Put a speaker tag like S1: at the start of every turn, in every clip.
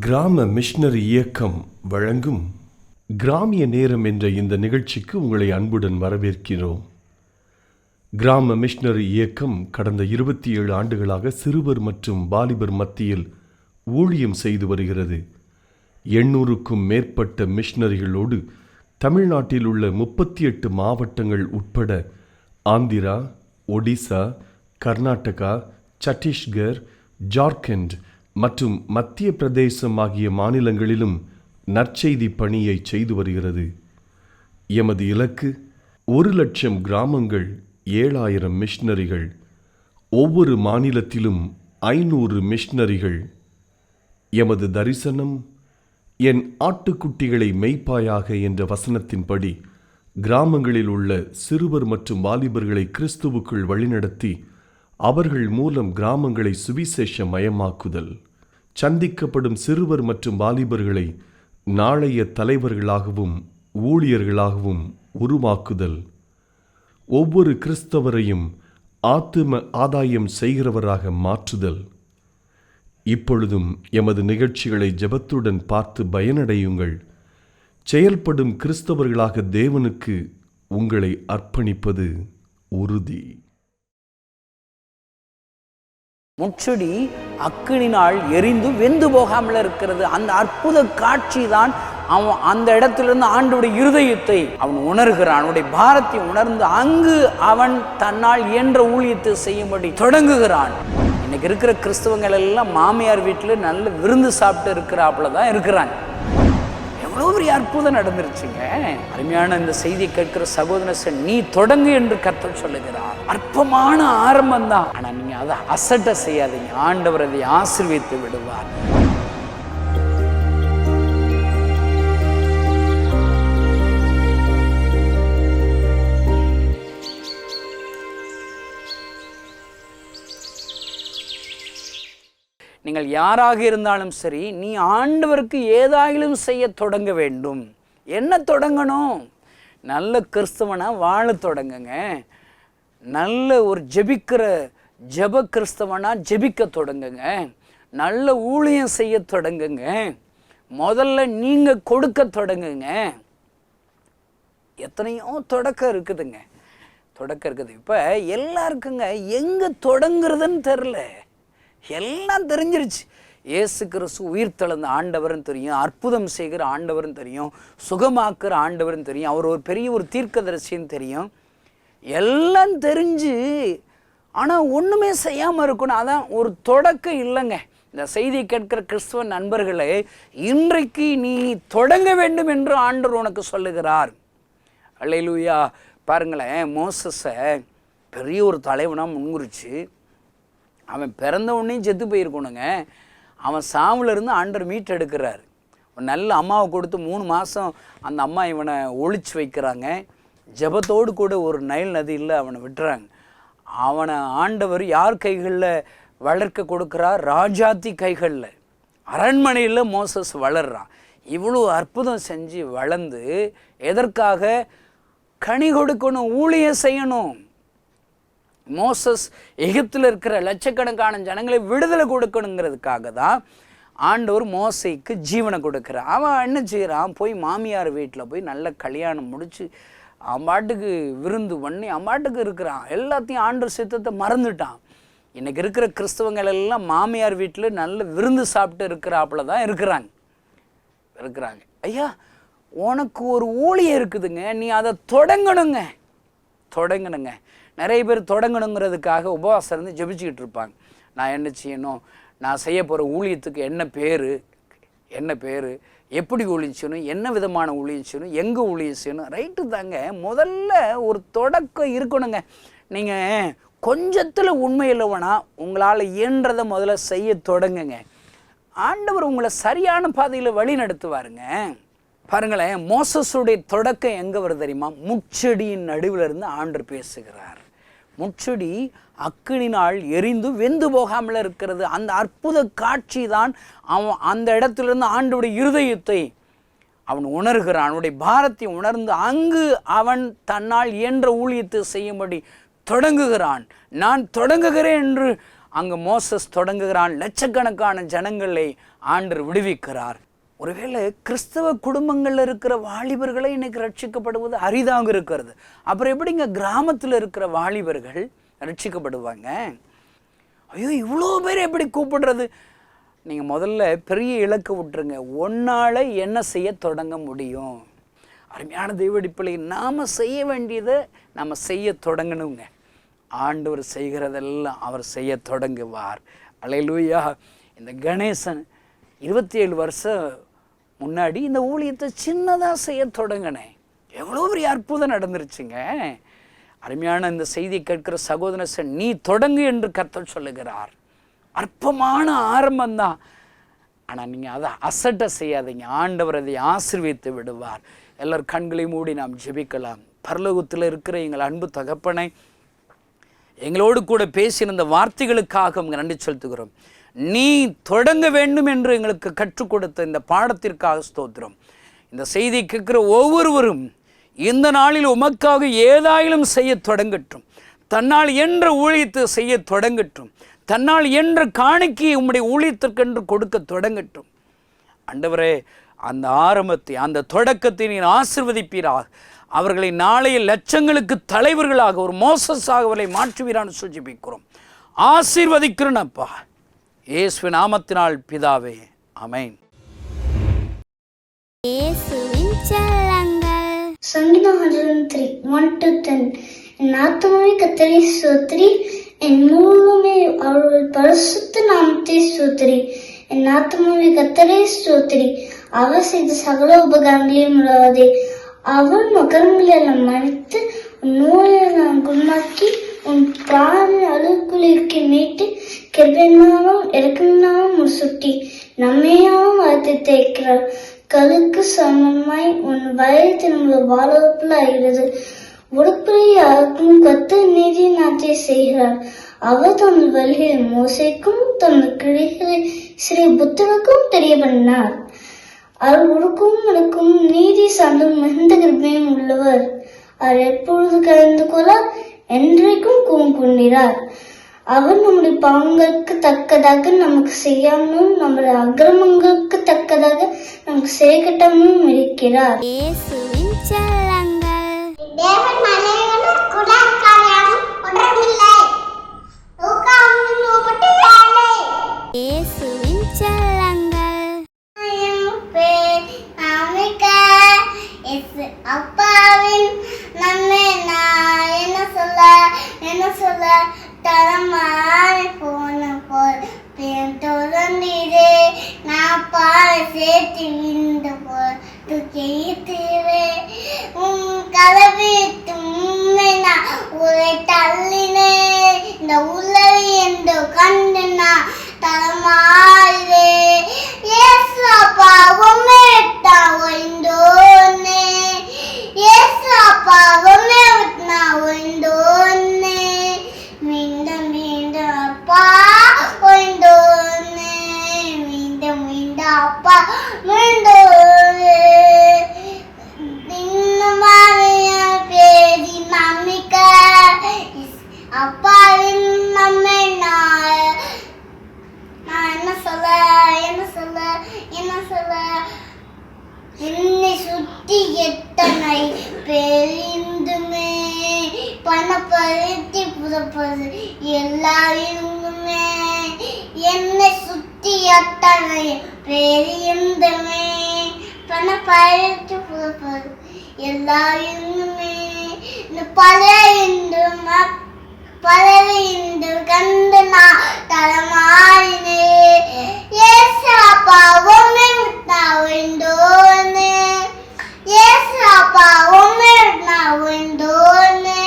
S1: கிராம மிஷனரி இயக்கம் வழங்கும் கிராமிய நேரம் என்ற இந்த நிகழ்ச்சிக்கு உங்களை அன்புடன் வரவேற்கிறோம். கிராம மிஷனரி இயக்கம் கடந்த 27 ஆண்டுகளாக சிறுவர் மற்றும் வாலிபர் மத்தியில் ஊழியம் செய்து வருகிறது. 800க்கும் மேற்பட்ட மிஷனரிகளோடு தமிழ்நாட்டில் உள்ள 38 மாவட்டங்கள் உட்பட ஆந்திரா, ஒடிசா, கர்நாடகா, சத்தீஸ்கர், ஜார்க்கண்ட் மற்றும் மத்திய பிரதேசம் ஆகிய மாநிலங்களிலும் நற்செய்தி பணியை செய்து வருகிறது. எமது இலக்கு 1,00,000 கிராமங்கள், 7,000 மிஷனரிகள், ஒவ்வொரு மாநிலத்திலும் 500 மிஷனரிகள். எமது தரிசனம் என் ஆட்டுக்குட்டிகளை மேய்ப்பாயாக என்ற வசனத்தின்படி கிராமங்களில் உள்ள சிறுவர் மற்றும் வாலிபர்களை கிறிஸ்துவுக்குள் வழிநடத்தி அவர்கள் மூலம் கிராமங்களை சுவிசேஷ மயமாக்குதல், சந்திக்கப்படும் சிறுவர் மற்றும் வாலிபர்களை நாளைய தலைவர்களாகவும் ஊழியர்களாகவும் உருவாக்குதல், ஒவ்வொரு கிறிஸ்தவரையும் ஆத்தும ஆதாயம் செய்கிறவராக மாற்றுதல். இப்பொழுதும் எமது நிகழ்ச்சிகளை ஜெபத்துடன் பார்த்து பயனடையுங்கள். செயல்படும் கிறிஸ்தவர்களாக தேவனுக்கு உங்களை அர்ப்பணிப்பது உறுதி.
S2: முச்செடி அக்கினினால் எரிந்து வெந்து போகாமல் இருக்கிறது. அந்த அற்புத காட்சி தான் அவன் அந்த இடத்திலிருந்து ஆண்டவருடைய இருதயத்தை அவன் உணர்கிறான். அவனுடைய பாரத்தை உணர்ந்து அங்கு அவன் தன்னால் இயன்ற ஊழியத்தை செய்யும்படி தொடங்குகிறான். இன்னைக்கு இருக்கிற கிறிஸ்தவங்கள் எல்லாம் மாமியார் வீட்டில் நல்ல விருந்து சாப்பிட்டு இருக்கிறாப்புல தான் இருக்கிறாங்க. எவ்வளோ பெரிய அற்புதம் நடந்துருச்சுங்க. அருமையான இந்த செய்தியை கேட்கிற சகோதரன், நீ தொடங்கு என்று கர்த்தர் சொல்லுகிறார். அற்பமான ஆரம்பம் தான், ஆனால் நீங்க அதை அசட்டை செய்யாதீங்க. ஆண்டவர் அதை ஆசீர்வதித்து விடுவார். நீங்கள் யாராக இருந்தாலும் சரி, நீ ஆண்டவருக்கு ஏதாயிலும் செய்ய தொடங்க வேண்டும். என்ன தொடங்கணும்? நல்ல கிறிஸ்தவனா வாழ தொடங்குங்க. நல்ல ஒரு ஜெப கிறிஸ்தவனா ஜெபிக்க தொடங்குங்க. நல்ல ஊழியம் செய்ய தொடங்குங்க. முதல்ல நீங்க கொடுக்க தொடங்குங்க. எத்தனையோ தொடக்கம் இருக்குதுங்க. இப்போ எல்லாருக்குங்க எங்க தொடங்குறதுன்னு தெரில. எல்லாம் தெரிஞ்சிருச்சு. இயேசு கிறிஸ்து உயிர் தெழுந்த ஆண்டவர்னு தெரியும், அற்புதம் செய்கிற ஆண்டவர்னு தெரியும், சுகமாக்குற ஆண்டவர்னு தெரியும், அவர் ஒரு பெரிய ஒரு தீர்க்கதரிசின்னு தெரியும். எல்லாம் தெரிஞ்சு ஆனால் ஒன்றுமே செய்யாமல் இருக்கணும். அதான் ஒரு தொடக்கம் இல்லைங்க. இந்த செய்தியை கேட்கிற கிறிஸ்துவ நண்பர்களே, இன்றைக்கு நீ தொடங்க வேண்டும் என்று ஆண்டவர் உனக்கு சொல்லுகிறார். அல்லேலூயா. பாருங்களேன், மோசஸை பெரிய ஒரு தலைவனாக முன்குறிச்சு அவன் பிறந்த உடனே செத்து போயிருக்கணுங்க. அவன் சாவுலேருந்து ஆண்டவர் மீட்டெடுக்கிறார். ஒரு நல்ல அம்மாவை கொடுத்து 3 மாதம் அந்த அம்மா இவனை ஒழிச்சு வைக்கிறாங்க. ஜெபத்தோடு கூட ஒரு நைல் நதியில் அவனை விட்டுறாங்க. அவனை ஆண்டவர் யார் கைகளில் வளர்க்க கொடுக்குறார்? ராஜாத்தி கைகளில். அரண்மனையில் மோசஸ் வளர்றான். இவ்வளோ அற்புதம் செஞ்சு வளர்ந்து எதற்காக? கனி கொடுக்கணும், ஊழியம் செய்யணும். மோசஸ் எகிப்தில் இருக்கிற லட்சக்கணக்கான ஜனங்களை விடுதலை கொடுக்கணுங்கிறதுக்காக தான் ஆண்டவர் மோசைக்கு ஜீவனை கொடுக்குறான். அவன் என்ன செய்கிறான்? போய் மாமியார் வீட்டில் போய் நல்ல கல்யாணம் முடித்து அம்பாட்டுக்கு விருந்து பண்ணி அம்பாட்டுக்கு இருக்கிறான். எல்லாத்தையும் ஆண்டவர் சித்தத்தை மறந்துட்டான். இன்றைக்கி இருக்கிற கிறிஸ்தவங்கள் எல்லாம் மாமியார் வீட்டில் நல்ல விருந்து சாப்பிட்டு இருக்கிறாப்புல தான் இருக்கிறாங்க. ஐயா, உனக்கு ஒரு ஊழியம் இருக்குதுங்க, நீ அதை தொடங்கணுங்க. நிறைய பேர் தொடங்கணுங்கிறதுக்காக உபவாசம் இருந்து ஜெபிச்சுக்கிட்டு இருப்பாங்க. நான் என்ன செய்யணும்? நான் செய்ய போகிற ஊழியத்துக்கு என்ன பேர், எப்படி ஊழியம் செய்யணும், என்ன விதமான ஊழியம் செய்யணும், எங்கே ஊழியம் செய்யணும். ரைட்டு தாங்க. முதல்ல ஒரு தொடக்கம் இருக்கணுங்க. நீங்கள் கொஞ்சத்தில் உண்மையில்லைவனா உங்களால் இயன்றதை முதல்ல செய்ய தொடங்குங்க. ஆண்டவர் உங்களை சரியான பாதையில் வழி நடத்துவாருங்க. பாருங்களேன், மோசஸுடைய தொடக்கம் எங்கே வருது தெரியுமா? முச்செடியின் நடுவில் இருந்து ஆண்டவர் பேசுகிறார். முச்செடி அக்கினினால் எரிந்து வெந்து போகாமல் இருக்கிறது. அந்த அற்புத காட்சி தான் அவன் அந்த இடத்திலிருந்து ஆண்டவருடைய இருதயத்தை அவன் உணர்கிறான். அவனுடைய பாரத்தை உணர்ந்து அங்கு அவன் தன்னால் இயன்ற ஊழியத்தை செய்யும்படி தொடங்குகிறான். நான் தொடங்குகிறேன் என்று அங்கு மோசஸ் தொடங்குகிறான். லட்சக்கணக்கான ஜனங்களை ஆண்டவர் விடுவிக்கிறார். ஒருவேளை கிறிஸ்தவ குடும்பங்களில் இருக்கிற வாலிபர்களை இன்னைக்கு ரட்சிக்கப்படுவது அரிதாக இருக்கிறது. அப்புறம் எப்படிங்க கிராமத்தில் இருக்கிற வாலிபர்கள் ரட்சிக்கப்படுவாங்க? ஐயோ, இவ்வளோ பேர் எப்படி கூப்பிடுறது? நீங்கள் முதல்ல பெரிய இலக்கு விட்டுருங்க. ஒன்றால் என்ன செய்ய தொடங்க முடியும்? அருமையான தெய்வடிப்பிள்ளை, நாம் செய்ய வேண்டியதை நம்ம செய்ய தொடங்கணுங்க. ஆண்டவர் செய்கிறதெல்லாம் அவர் செய்ய தொடங்குவார். அல்லேலூயா. இந்த கணேசன் 27 வருஷம் முன்னாடி இந்த ஊழியத்தை சின்னதாக செய்ய தொடங்கினேன். எவ்வளோ பெரிய அற்புதம் நடந்துருச்சுங்க. அருமையான இந்த செய்தியை கேட்கிற சகோதரன், நீ தொடங்கு என்று கர்த்தர் சொல்லுகிறார். அற்பமான ஆரம்பம்தான், ஆனால் நீங்கள் அதை அசட்டை செய்யாதீங்க. ஆண்டவர் அதை ஆசீர்வதித்து விடுவார். எல்லாரும் கண்களை மூடி நாம் ஜெபிக்கலாம். பரலோகத்தில் இருக்கிற எங்கள் அன்பு தகப்பனை, எங்களோடு கூட பேசின இந்த வார்த்தைகளுக்காக நன்றி செலுத்துகிறோம். நீ தொடங்க வேண்டும் என்று எங்களுக்கு கற்றுக் கொடுத்த இந்த பாடத்திற்காக ஸ்தோத்திரம். இந்த செய்தி கேட்கிற ஒவ்வொருவரும் இந்த நாளில் உமக்காக ஏதாயிலும் செய்ய தொடங்கட்டும். தன்னால் என்ற ஊழியத்தை செய்ய தொடங்கட்டும். தன்னால் என்ற காணிக்கையை உம்முடைய ஊழியத்திற்கென்று கொடுக்க தொடங்கட்டும். ஆண்டவரே, அந்த ஆரம்பத்தை, அந்த தொடக்கத்தை நீர் ஆசீர்வதிப்பீராக. அவர்களை நாளைய லட்சங்களுக்கு தலைவர்களாக, ஒரு மோசஸாக அவர்களை மாற்றுவீரான்னு சூಚಿப்பிக்கிறோம். ஆசீர்வதிக்கிறேன் அப்பா, இயேசுவின் நாமத்தினால் பிதாவே, ஆமென்.
S3: இயேசுவின் செல்லங்கள்.
S4: சங்கீதம் 103 1-10. என் ஆத்துமாவே கர்த்தரை ஸ்தோத்திரி, என் முழுமே அவருடைய பரிசுத்த நாமத்தை ஸ்தோத்திரி. என் ஆத்துமாவே கர்த்தரை ஸ்தோத்திரி, அவர் செய்த சகல உபகாரங்களையும் மறவாதே. அவர் மகரங்களை எல்லாம் மறைத்து உன் நோயெல்லாம் குணமாக்கி உன் பிராண அழுக்குளிர்க்கு மீட்டு கிருபையினாலும் இரக்கத்தினாலும் சுட்டி நம்மையாவும் வளர்த்து தேய்க்கிறார். கழுக்கு சமமாய் உன் வயது நம்முடைய வாழ்வப்பில் ஆகிறது. உடற்படியாக்கும் கர்த்தர் நீதி நாட்டை செய்கிறார். அவர் தமது வழிகளை மோசைக்கும் தமது கிளைகளை சிறு புத்தருக்கும் தெரிய பண்ணார். அவர் உடுக்கும் நடக்கும் நீதி சார்ந்தும் மிகுந்த கிருபையும் உள்ளவர். அவர் எப்பொழுது கலந்து கொள்ளார், என்றைக்கும் கூம் கொண்டிறார். அவர் நம்முடைய பாவங்களுக்கு தக்கதாக நமக்கு செய்யாமலும் நம்முடைய அக்கிரமங்களுக்கு தக்கதாக நமக்கு செய்யக்கட்டாமலும் இருக்கிறார்.
S3: இயேசுவின் செல்லங்கள்.
S4: தேவன் மனிதனும் குலக்காரியாகவும் ஒன்றுமில்லை. லூக்கா 1:37.
S3: இயேசுவின் செல்லங்கள்.
S4: அப்பாவின் நன்மை நான் என்ன சொல்ல தரமாறி போன போல் பின் தொடர்ந்தீரே. நான் பாறை சேர்த்து விழுந்த போல் தூக்கித்தீரே. உன் கலவி தும்மை நான் உரை தள்ளினே. இந்த உலகை என்று கண்டு நான் தரமாறே. இயேசு அப்பா உம்மை விட்டால் ஒழிந்தோனே. இயேசு அப்பா உம்மை விட்டால் ஒழிந்தோனே. மீண்டும் மீண்டும் அப்பா ஒழிந்தோனே. மீண்டும் மீண்டும் அப்பா ஒழிந்தோனே. பேரி நம்பிக்க அப்பாவின் நம்மை நான் என்ன சொல்ல என்னை சுற்றி எத்தனை பெரிந்துமே பணப்பருத்தி புதப்பது எல்லாருமே. என்னை சுற்றி எத்தனை பெரிந்துமே பணப்பருத்தி புதப்பது எல்லாருமே. பலவிந்து கண்டு நான் தரமாறினே. இயேசு அப்பா உம்மை விட்டால் ஒழிந்தோனே. இயேசு அப்பா உம்மை விட்டால் ஒழிந்தோனே.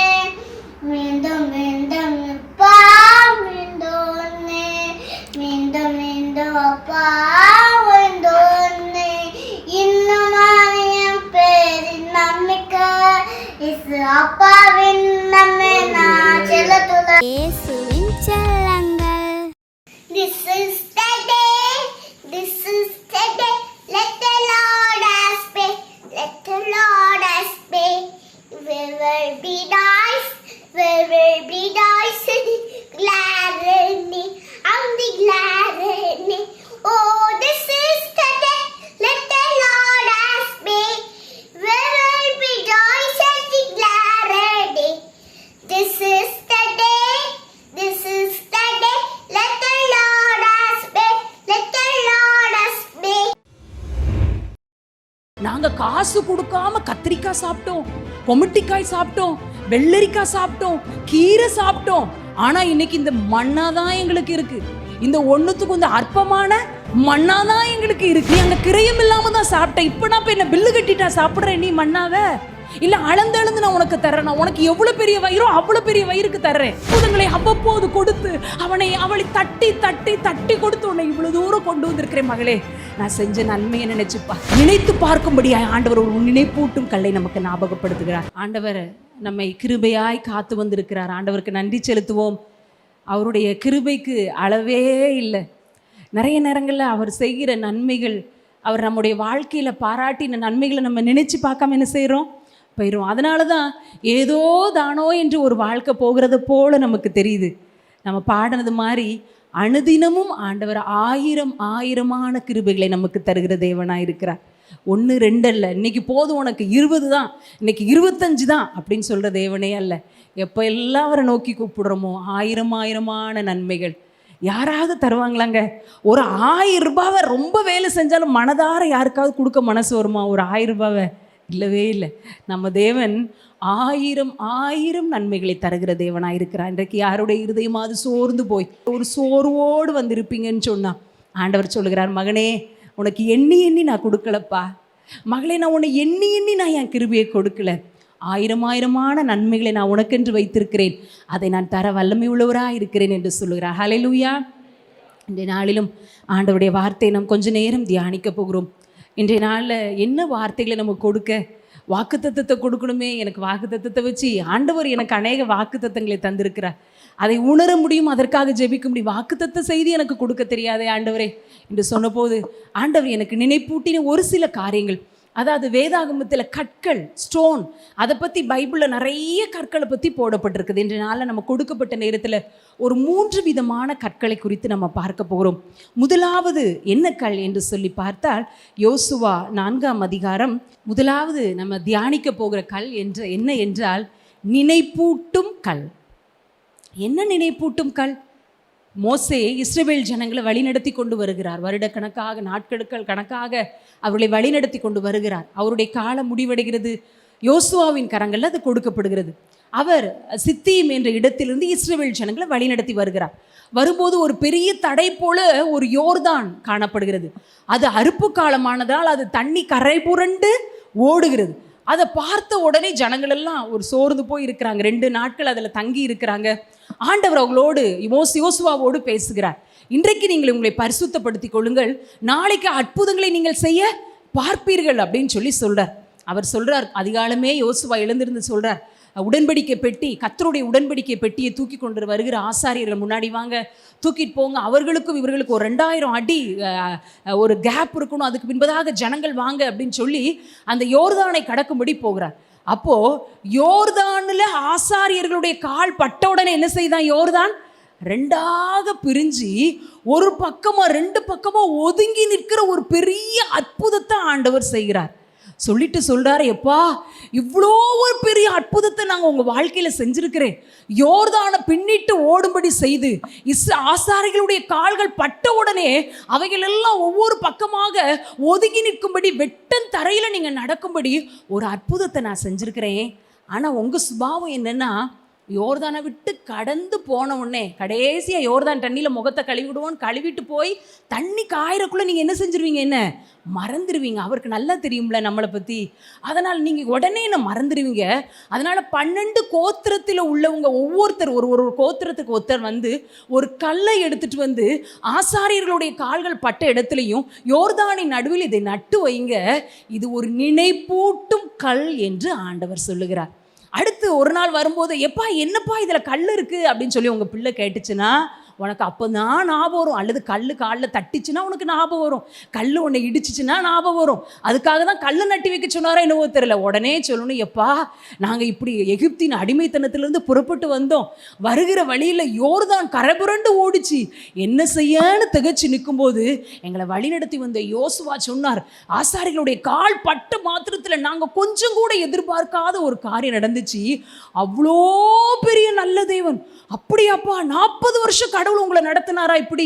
S4: மீண்டும் மீண்டும் அப்பா மீண்டோனே. மீண்டும் மீண்டும் அப்பா ஒழிந்தோனே. இன்னும் என் பேரின் நம்பிக்கை இயேசு அப்பாவின் நம்மை நான் செல்லத்துள்ள.
S3: இயேசுவின் செல்லங்கள்.
S4: This is the day, let the Lord us pay, let the Lord us pay. We will be nice, glad in me.
S5: நாங்க காசு கொடுக்காம கத்திரிக்காய் சாப்பிட்டோம், கொமட்டிக்காய் சாப்பிட்டோம், வெள்ளரிக்காய் சாப்பிட்டோம், கீரை சாப்பிட்டோம். ஆனா இன்னைக்கு இந்த மண்ணாதான் எங்களுக்கு இருக்கு. இந்த ஒண்ணுத்துக்கு இந்த அற்பமான மண்ணாதான் எங்களுக்கு இருக்கு. அங்க கிரயம் இல்லாம தான் சாப்பிட்டேன். இப்ப நான் என்ன பில்லு கட்டிட்டா சாப்பிடுறேன் நீ மண்ணாவ? இல்ல அளந்து நான் உனக்கு தர்றேன். நான் உனக்கு எவ்வளவு பெரிய வயிறோ அவ்வளவு பெரிய வயிறுக்கு தர்றேன். புதுங்களை அவ்வப்போது கொடுத்து அவளை தட்டி தட்டி தட்டி கொடுத்து உன்னை இவ்வளவு தூரம் கொண்டு வந்திருக்கிறேன் மகளே. நான் செஞ்ச நன்மையை நினைச்சுப்பா. நினைத்து பார்க்கும்படியாய் ஆண்டவர் ஒரு நினைப்பூட்டும் கல்லை நமக்கு ஞாபகப்படுத்துகிறார். ஆண்டவர் நம்மை கிருபையாய் காத்து வந்திருக்கிறார். ஆண்டவருக்கு நன்றி செலுத்துவோம். அவருடைய கிருபைக்கு அளவே இல்லை. நிறைய நேரங்களில் அவர் செய்கிற நன்மைகள், அவர் நம்முடைய வாழ்க்கையில் பாராட்டின நன்மைகளை நம்ம நினைச்சு பார்க்காம என்ன செய்கிறோம், போயிடும். அதனால தான் ஏதோ தானோ என்று ஒரு வாழ்க்கை போகிறது போல நமக்கு தெரியுது. நம்ம பாடினது மாதிரி அனுதினமும் ஆண்டவர் ஆயிரமான கிருபைகளை நமக்கு தருகிற தேவனாக இருக்கிறார். 1 2 அல்ல, இன்னைக்கு போதும் உனக்கு 20 தான், இன்னைக்கு 25 தான் அப்படின்னு சொல்கிற தேவனே அல்ல. எப்போ எல்லாம் அவரை நோக்கி கூப்பிடுறோமோ ஆயிரமான நன்மைகள். யாராவது தருவாங்களாங்க? ஒரு 1000 ரூபாவை ரொம்ப வேலை செஞ்சாலும் மனதார யாருக்காவது கொடுக்க மனசு வருமா? ஒரு 1000 ரூபாவை இல்லவே இல்லை. நம்ம தேவன் 1000 நன்மைகளை தருகிற தேவனாக இருக்கிறார். இன்றைக்கு யாருடைய இருதயமாவது சோர்ந்து போய் ஒரு சோர்வோடு வந்திருப்பீங்கன்னு சொன்னா ஆண்டவர் சொல்லுகிறார், மகனே உனக்கு எண்ணி நான் கொடுக்கலப்பா, மகளே நான் உன்னை எண்ணி நான் என் கிருபையை கொடுக்கல. 1000 நன்மைகளை நான் உனக்கென்று வைத்திருக்கிறேன், அதை நான் தர வல்லமை உள்ளவராக இருக்கிறேன் என்று சொல்லுகிறார். ஹல்லேலூயா. இன்றைய நாளிலும் ஆண்டவருடைய வார்த்தையை நாம் கொஞ்ச நேரம் தியானிக்க போகிறோம். இன்றைய நாளில் என்ன வார்த்தைகளை நம்ம கொடுக்க, வாக்குத்தத்தத்தை கொடுக்கணுமே. எனக்கு வாக்குத்தத்தத்தை வச்சு ஆண்டவர் எனக்கு அநேக வாக்குத்தத்தங்களை தந்திருக்கிறார், அதை உணர முடியும், அதற்காக ஜெபிக்க முடியும். வாக்குத்தத்த செய்தி எனக்கு கொடுக்க தெரியாதே ஆண்டவரே என்று சொன்னபோது ஆண்டவர் எனக்கு நினைப்பூட்டின ஒரு சில காரியங்கள், அதாவது வேதாகமத்தில் கற்கள், ஸ்டோன், அதை பற்றி பைபிளில் நிறைய கற்களை பற்றி போடப்பட்டிருக்குது. இன்றைய நாளில் நம்ம கொடுக்கப்பட்ட நேரத்தில் ஒரு 3 விதமான கற்களை குறித்து நம்ம பார்க்க போகிறோம். முதலாவது என்ன கல் என்று சொல்லி பார்த்தால் யோசுவா 4ஆம் அதிகாரம் முதலாவது நம்ம தியானிக்க போகிற கல் என்ன என்றால் நினைப்பூட்டும் கல். என்ன நினைப்பூட்டும் கல்? மோசே இஸ்ரவேல் ஜனங்களை வழிநடத்தி கொண்டு வருகிறார். வருடக்கணக்காக, நாட்களுக்கள் கணக்காக அவர்களை வழிநடத்தி கொண்டு வருகிறார். அவருடைய காலம் முடிவடைகிறது. யோசுவாவின் கரங்களில் அது கொடுக்கப்படுகிறது. அவர் சித்தீம் என்ற இடத்திலிருந்து இஸ்ரவேல் ஜனங்களை வழிநடத்தி வருகிறார். வரும்போது ஒரு பெரிய தடை போல ஒரு யோர்தான் காணப்படுகிறது. அது அறுப்பு காலமானதால் அது தண்ணி கரை புரண்டு ஓடுகிறது. அதை பார்த்த உடனே ஜனங்கள் எல்லாம் ஒரு சோர்ந்து போய் இருக்கிறாங்க. 2 நாட்கள் அதில் தங்கி இருக்கிறாங்க. ஆண்டவர் அவங்களோடு யோசுவாவோடு பேசுகிறார். இன்றைக்கு நீங்கள் உங்களை பரிசுத்தப்படுத்திக் கொள்ளுங்கள், நாளைக்கு அற்புதங்களை நீங்கள் செய்ய பார்ப்பீர்கள் அப்படின்னு சொல்லி சொல்றார். அவர் சொல்றார், அதிகாலமே யோசுவா எழுந்திருந்து சொல்றார், உடன்படிக்கை பெட்டி, கர்த்தருடைய உடன்படிக்கை பெட்டியை தூக்கி கொண்டு வருகிற ஆசாரியர்கள் முன்னாடி வாங்க, தூக்கிட்டு போங்க. அவர்களுக்கும் இவர்களுக்கு ஒரு 2000 அடி ஒரு கேப் இருக்கணும், அதுக்கு பின்பதாக ஜனங்கள் வாங்க அப்படின்னு சொல்லி அந்த யோர்தானை கடக்கும்படி போகிறார். அப்போ யோர்தானில் ஆசாரியர்களுடைய கால் பட்ட உடனே என்ன செய்தான்? யோர்தான் 2ஆக பிரிஞ்சு ஒரு பக்கமா 2 பக்கமா ஒதுங்கி நிற்கிற ஒரு பெரிய அற்புதத்தை ஆண்டவர் செய்கிறார். சொல்லிட்டு சொல்றாரு, எப்பா இவ்வளோ ஒரு பெரிய அற்புதத்தை நாங்கள் உங்கள் வாழ்க்கையில் செஞ்சிருக்கிறேன். யோர்தானை பின்னிட்டு ஓடும்படி செய்து ஆசாரிகளுடைய கால்கள் பட்ட உடனே அவைகள் எல்லாம் ஒவ்வொரு பக்கமாக ஒதுங்கி நிற்கும்படி வெட்டன் தரையில் நீங்கள் நடக்கும்படி ஒரு அற்புதத்தை நான் செஞ்சுருக்கிறேன். ஆனால் உங்கள் சுபாவம் என்னென்னா, யோர்தானை விட்டு கடந்து போன உடனே கடைசியாக யோர்தான் தண்ணியில் முகத்தை கழுவிடுவோன்னு கழுவிட்டு போய் தண்ணி காயறக்குள்ளே நீங்கள் என்ன செஞ்சுருவீங்க? என்ன மறந்துடுவீங்க. அவருக்கு நல்லா தெரியும்ல நம்மளை பற்றி. அதனால் நீங்கள் உடனே என்ன மறந்துடுவீங்க. அதனால் 12 கோத்திரத்தில் உள்ளவங்க ஒவ்வொருத்தர் ஒரு கோத்திரத்துக்கு ஒருத்தர் வந்து ஒரு கல்லை எடுத்துகிட்டு வந்து ஆசாரியர்களுடைய கால்கள் பட்ட இடத்துலையும் யோர்தானின் நடுவில் இதை நட்டு வைங்க, இது ஒரு நினைப்பூட்டும் கல் என்று ஆண்டவர் சொல்லுகிறார். அடுத்து ஒரு நாள் வரும்போது, எப்பா என்னப்பா இதில் கல் இருக்குது அப்படின்னு சொல்லி உங்கள் பிள்ளை கேட்டுச்சுன்னா உனக்கு அப்போ தான் ஞாபகம் வரும். அல்லது கல் காலில் தட்டிச்சுன்னா உனக்கு ஞாபகம் வரும், கல் உன்னை இடிச்சிச்சுன்னா ஞாபகம் வரும். அதுக்காக தான் கல் நட்டி வைக்க சொன்னாரோ என்னவோ தெரியல. உடனே சொல்லணும், எப்பா நாங்கள் இப்படி எகிப்தின் அடிமைத்தனத்திலேருந்து புறப்பட்டு வந்தோம், வருகிற வழியில் யோர்தான் கரைபுரண்டு ஓடிச்சு, என்ன செய்யன்னு திகச்சு நிற்கும்போது எங்களை வழிநடத்தி வந்த யோசுவா சொன்னார், ஆசாரிகளுடைய கால் பட்ட மாத்திரத்தில் நாங்கள் கொஞ்சம் கூட எதிர்பார்க்காத ஒரு காரியம் நடந்துச்சு. அவ்வளோ பெரிய நல்ல தேவன். அப்படியாப்பா 40 வருஷம் கடவுள் உங்களை நடத்தினாரா இப்படி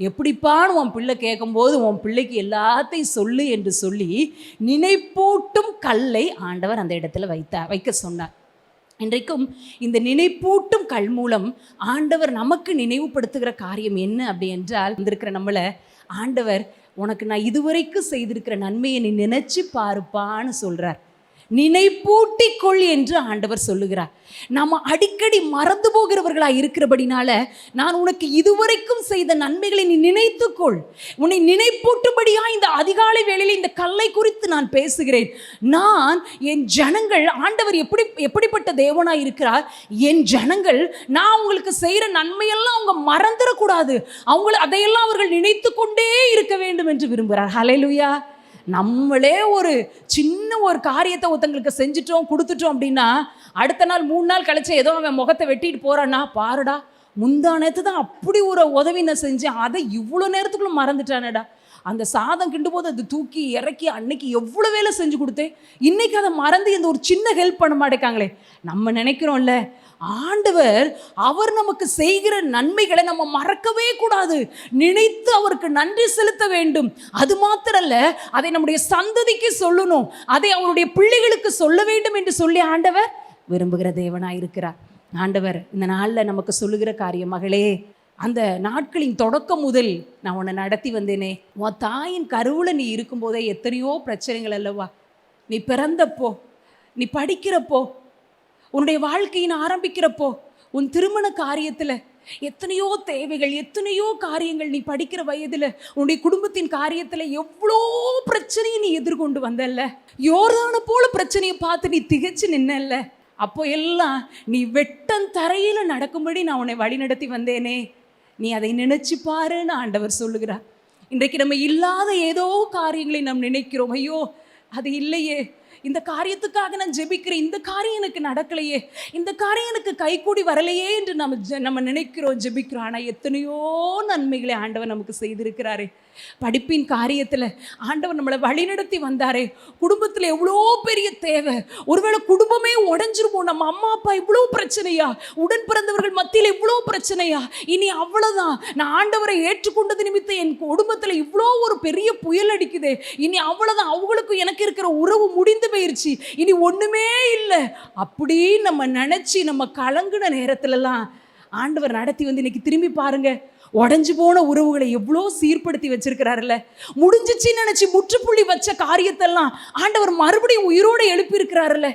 S5: எப்படிப்பான்னு உன் பிள்ளை கேட்கும்போது உன் பிள்ளைக்கு எல்லாத்தையும் சொல்லு என்று சொல்லி நினைப்பூட்டும் கல்லை ஆண்டவர் அந்த இடத்துல வைக்க சொன்னார். இன்றைக்கும் இந்த நினைப்பூட்டும் கல் மூலம் ஆண்டவர் நமக்கு நினைவுபடுத்துகிற காரியம் என்ன அப்படி என்றால், வந்திருக்கிற நம்மளை ஆண்டவர் உனக்கு நான் இதுவரைக்கும் செய்திருக்கிற நன்மையை நீ நினைச்சு பாருப்பான்னு சொல்றார். நினைப்பூட்டிக்கொள் என்று ஆண்டவர் சொல்லுகிறார். நாம அடிக்கடி மறந்து போகிறவர்களாக இருக்கிறபடினால நான் உனக்கு இதுவரைக்கும் செய்த நன்மைகளை நீ நினைத்துக்கொள், உன்னை நினைப்பூட்டும்படியா இந்த அதிகாலை வேளையில் இந்த கல்லை குறித்து நான் பேசுகிறேன். நான் என் ஜனங்கள், ஆண்டவர் எப்படிப்பட்ட தேவனாய் இருக்கிறார், என் ஜனங்கள் நான் உங்களுக்கு செய்கிற நன்மையெல்லாம் அவங்க மறந்துடக்கூடாது, அதையெல்லாம் அவர்கள் நினைத்து கொண்டே இருக்க வேண்டும் என்று விரும்புகிறார். ஹல்லேலூயா. நம்மளே ஒரு சின்ன ஒரு காரியத்தை ஒருத்தங்களுக்கு செஞ்சுட்டோம் கொடுத்துட்டோம் அப்படின்னா அடுத்த நாள் 3 நாள் கழிச்சு ஏதோ அவன் முகத்தை வெட்டிட்டு போறான்னா, பாருடா முந்தா நேரத்து தான் அப்படி ஒரு உதவி நான் செஞ்சேன், அதை இவ்வளோ நேரத்துக்குள்ள மறந்துட்டானேடா. அந்த சாதம் கிண்டும் போது அது தூக்கி இறக்கி அன்னைக்கு எவ்வளோ வேலை செஞ்சு கொடுத்தேன், இன்னைக்கு அதை மறந்து இந்த ஒரு சின்ன ஹெல்ப் பண்ண மாட்டேங்காங்களே. நம்ம நினைக்கிறோம்ல, ஆண்டவர் அவர் நமக்கு செய்கிற நன்மைகளை நம்ம மறக்கவே கூடாது, நினைத்து அவருக்கு நன்றி செலுத்த வேண்டும். அது மாத்திரல்ல, அதை நம்முடைய சந்ததிக்கு சொல்லணும், அதை அவருடைய பிள்ளைகளுக்கு சொல்ல வேண்டும் என்று சொல்லி ஆண்டவர் விரும்புகிற தேவனாயிருக்கிறார். ஆண்டவர் இந்த நாளில் நமக்கு சொல்லுகிற காரியம், மகளே, அந்த நாட்களின் தொடக்கம் முதல் நான் உன்னை நடத்தி வந்தேனே, உன் தாயின் கருவில் நீ இருக்கும்போதே எத்தனையோ பிரச்சனைகள் அல்லவா, நீ பிறந்தப்போ, நீ படிக்கிறப்போ, உன்னுடைய வாழ்க்கையின் ஆரம்பிக்கிறப்போ, உன் திருமண காரியத்தில் எத்தனையோ தேவைகள், எத்தனையோ காரியங்கள், நீ படிக்கிற வயதில் உன்னுடைய குடும்பத்தின் காரியத்தில் எவ்வளோ பிரச்சனையை நீ எதிர்கொண்டு வந்தல்ல, யோர்தானை போல பிரச்சனையை பார்த்து நீ திகைச்சு நின்னல்ல, அப்போ எல்லாம் நீ வெட்டம் தரையில் நடக்கும்படி நான் உன்னை வழி நடத்தி வந்தேனே, நீ அதை நினைச்சு பாருன்னு ஆண்டவர் சொல்லுகிறார். இன்றைக்கு நம்ம இல்லாத ஏதோ காரியங்களை நாம் நினைக்கிறோம், ஐயோ அது இல்லையே, இந்த காரியத்துக்காக நான் ஜெபிக்கிறேன், இந்த காரியம் எனக்கு நடக்கலையே, இந்த காரியம் எனக்கு கைகூடி வரலையே என்று நம்ம நினைக்கிறோம், ஜெபிக்கிறோம். ஆனால் எத்தனையோ நன்மைகளை ஆண்டவர் நமக்கு செய்திருக்கிறாரே. படிப்பின் காரியத்தில் ஆண்டவர் நம்மளை வழிநடத்தி வந்தாரே. குடும்பத்தில் எவ்வளோ பெரிய தேவை, ஒருவேளை குடும்பமே உடஞ்சிருமோ, நம்ம அம்மா அப்பா இவ்வளோ பிரச்சனையா, உடன் பிறந்தவர்கள் மத்தியில் இவ்வளோ பிரச்சனையா, இனி அவ்வளோதான், நான் ஆண்டவரை ஏற்றுக்கொண்டது நிமித்தம் என் குடும்பத்தில் இவ்வளோ ஒரு பெரிய புயல் அடிக்குதே, இனி அவ்வளோதான், அவங்களுக்கும் எனக்கு இருக்கிற உறவு முடிந்து போயிருச்சு, இனி ஒன்றுமே இல்லை அப்படி நம்ம நினச்சி நம்ம கலங்குன நேரத்துலலாம் ஆண்டவர் நடத்தி வந்து இன்னைக்கு திரும்பி பாருங்க, உடஞ்சு போன உறவுகளை எவ்வளோ சீர்படுத்தி வச்சிருக்கிறாருல்ல. முடிஞ்சிச்சின்னு நினைச்சு முற்றுப்புள்ளி வச்ச காரியத்தெல்லாம் ஆண்டவர் மறுபடியும் உயிரோடு எழுப்பி இருக்கிறாருல்ல.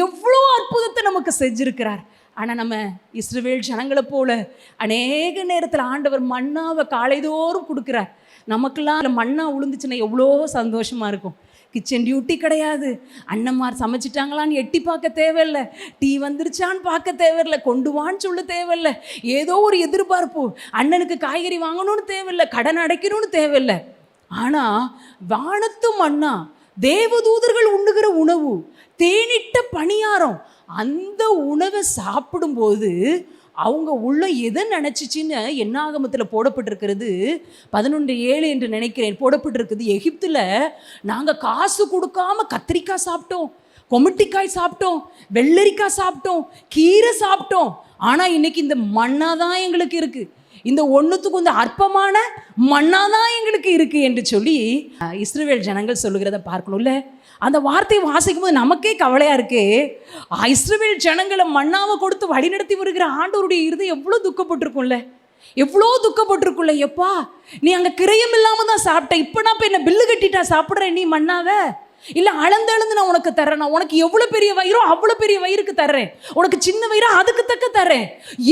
S5: எவ்வளோ அற்புதத்தை நமக்கு செஞ்சிருக்கிறார். ஆனால் நம்ம இஸ்ரவேல் ஜனங்களை போல அநேக நேரத்தில் ஆண்டவர் மன்னாவை காலைதோறும் கொடுக்குறார். நமக்கெல்லாம் மன்னா உளுந்துச்சுன்னா எவ்வளோ சந்தோஷமா இருக்கும். கிச்சன் டியூட்டி கிடையாது, அண்ணன்மார் சமைச்சிட்டாங்களான்னு எட்டி பார்க்க தேவையில்லை, டீ வந்துருச்சான்னு பார்க்க தேவையில்லை, கொண்டு வான்னு சொல்ல தேவையில்லை, ஏதோ ஒரு எதிர்பார்ப்பு, அண்ணனுக்கு காய்கறி வாங்கணும்னு தேவையில்லை, கடன் அடைக்கணும்னு தேவையில்லை. ஆனால் வானத்து மன்னா, தேவதூதர்கள் உண்ணுகிற உணவு, தேனிட்ட பணியாரம், அந்த உணவை சாப்பிடும்போது அவங்க உள்ள எதை நினச்சிச்சின்னு என்னாகமத்தில் போடப்பட்டிருக்கிறது 11:7 என்று நினைக்கிறேன் போடப்பட்டிருக்குது. எகிப்தில் நாங்கள் காசு கொடுக்காம கத்திரிக்காய் சாப்பிட்டோம், கொமட்டிக்காய் சாப்பிட்டோம், வெள்ளரிக்காய் சாப்பிட்டோம், கீரை சாப்பிட்டோம், ஆனால் இன்னைக்கு இந்த மண்ணா தான் எங்களுக்கு இருக்குது, இந்த ஒன்றுத்துக்கு கொஞ்சம் அற்பமான மண்ணாதான் எங்களுக்கு இருக்குது என்று சொல்லி இஸ்ரவேல் ஜனங்கள் சொல்லுகிறத பார்க்கணும்ல. அந்த வார்த்தையை வாசிக்கும் போது நமக்கே கவலையாக இருக்கு. இஸ்ரவேல் ஜனங்களை மண்ணாவை கொடுத்து வழிநடத்தி வருகிற ஆண்டவருடைய இருதயம் எவ்வளோ துக்கப்பட்டிருக்கும்ல, எவ்வளோ துக்கப்பட்டிருக்கும்ல. எப்பா நீ அங்கே கிரயம் இல்லாமல் தான் சாப்பிட்ட, இப்போ நான் இப்போ என்ன பில்லு கட்டிட்டா சாப்பிட்றேன் நீ மண்ணாவை, இல்லை அளந்து நான் உனக்கு தர்றேன், நான் உனக்கு எவ்வளோ பெரிய வயிறோ அவ்வளோ பெரிய வயிறுக்கு தர்றேன், உனக்கு சின்ன வயிறோ அதுக்கு தக்க தர்றேன்,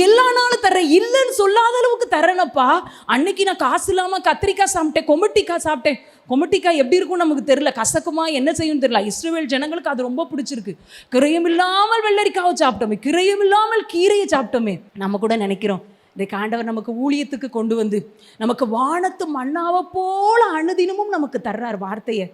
S5: எல்லா நாளும் தர்றேன், இல்லைன்னு சொல்லாத அளவுக்கு தர்றேனப்பா. அன்னைக்கு நான் காசு இல்லாமல் கத்திரிக்காய் சாப்பிட்டேன், கொமட்டிக்காய் சாப்பிட்டேன். கொமட்டிக்காய் எப்படி இருக்கும் நமக்கு தெரியல, கசக்குமா என்ன செய்யும் தெரியல. இஸ்ரவேல் ஜனங்களுக்கு அது ரொம்ப பிடிச்சிருக்கு. கிரயம் இல்லாமல் வெள்ளரிக்காவை சாப்பிட்டோமே, கிரயம் இல்லாமல் கீரையை சாப்பிட்டோமே. நம்ம கூட நினைக்கிறோம் இன்றைக்கு ஆண்டவர் நமக்கு ஊழியத்துக்கு கொண்டு வந்து நமக்கு வானத்து மண்ணாவை போல அனுதினமும் நமக்கு தர்றார் வார்த்தையை.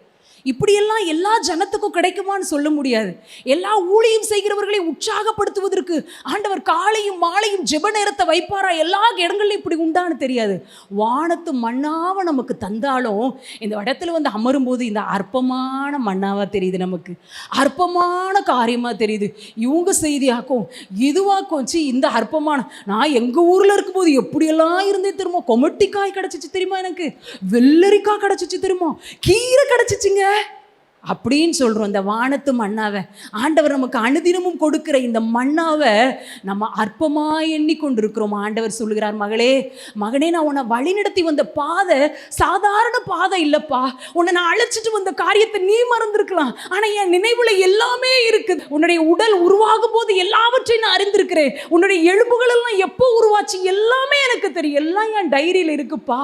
S5: இப்படியெல்லாம் எல்லா ஜனத்துக்கும் கிடைக்குமான்னு சொல்ல முடியாது. எல்லா ஊழியம் செய்கிறவர்களை உற்சாகப்படுத்துவதற்கு ஆண்டவர் காலையும் மாலையும் ஜெப நேரத்தை வைப்பாரா? எல்லா இடங்கள்லையும் இப்படி உண்டான்னு தெரியாது. வானத்து மண்ணாவை நமக்கு தந்தாலும் இந்த இடத்துல வந்து அமரும்போது இந்த அற்பமான மண்ணாவா தெரியுது, நமக்கு அற்பமான காரியமாக தெரியுது. இவங்க செய்தியாக்கும் இதுவாக்கும் இந்த அற்பமான. நான் எங்கள் ஊரில் இருக்கும்போது எப்படியெல்லாம் இருந்தே தெரியுமா? கொமட்டிக்காய் கிடச்சிச்சு தெரியுமா, எனக்கு வெள்ளரிக்காய் கிடச்சிச்சு தெரியுமா, கீரை கிடச்சிச்சுங்க அப்படின்னு சொல்கிறோம். இந்த வானத்து மண்ணாவை ஆண்டவர் நமக்கு அனுதினமும் கொடுக்குற இந்த மண்ணாவை நம்ம அற்பமாக எண்ணி கொண்டிருக்கிறோம். ஆண்டவர் சொல்லுகிறார், மகளே மகனே, நான் உன்னை வழிநடத்தி வந்த பாதை சாதாரண பாதை இல்லைப்பா. உன்னை நான் அழைச்சிட்டு வந்த காரியத்தை நீ மறந்துருக்கலாம், ஆனால் என் நினைவுல எல்லாமே இருக்குது. உன்னுடைய உடல் உருவாகும் போது எல்லாவற்றையும் நான் அறிந்திருக்கிறேன். உன்னுடைய எலும்புகள் எல்லாம் எப்போ உருவாச்சு எல்லாமே எனக்கு தெரியும். எல்லாம் என் டைரியில் இருக்குப்பா.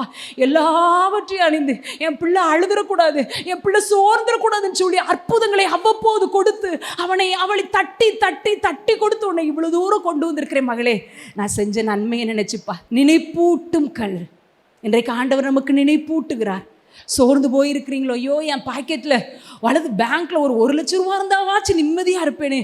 S5: எல்லாவற்றையும் அறிந்து என் பிள்ளை அழுதுறக்கூடாது, என் பிள்ளை சோர்ந்துடக்கூடாது சொல்லி அற்புதங்களை அவ்வப்போது கொடுத்து அவளை தட்டி தட்டி தட்டி கொடுத்து உன்னை இவ்வளவு தூரம் கொண்டு வந்திருக்கிறேன். மகளே, நான் செஞ்ச நன்மையை நினைச்சுப்பா. நினைப்பூட்டும் கல். இன்றைக்கு ஆண்டவர் நமக்கு நினைப்பூட்டுகிறார். சோர்ந்து போயிருக்கிறீங்களோ? ஐயோ, என் பாக்கெட்டில் வலது பேங்க்கில் ஒரு 1 லட்சம் ரூபா இருந்தாவாச்சு நிம்மதியாக இருப்பேனே,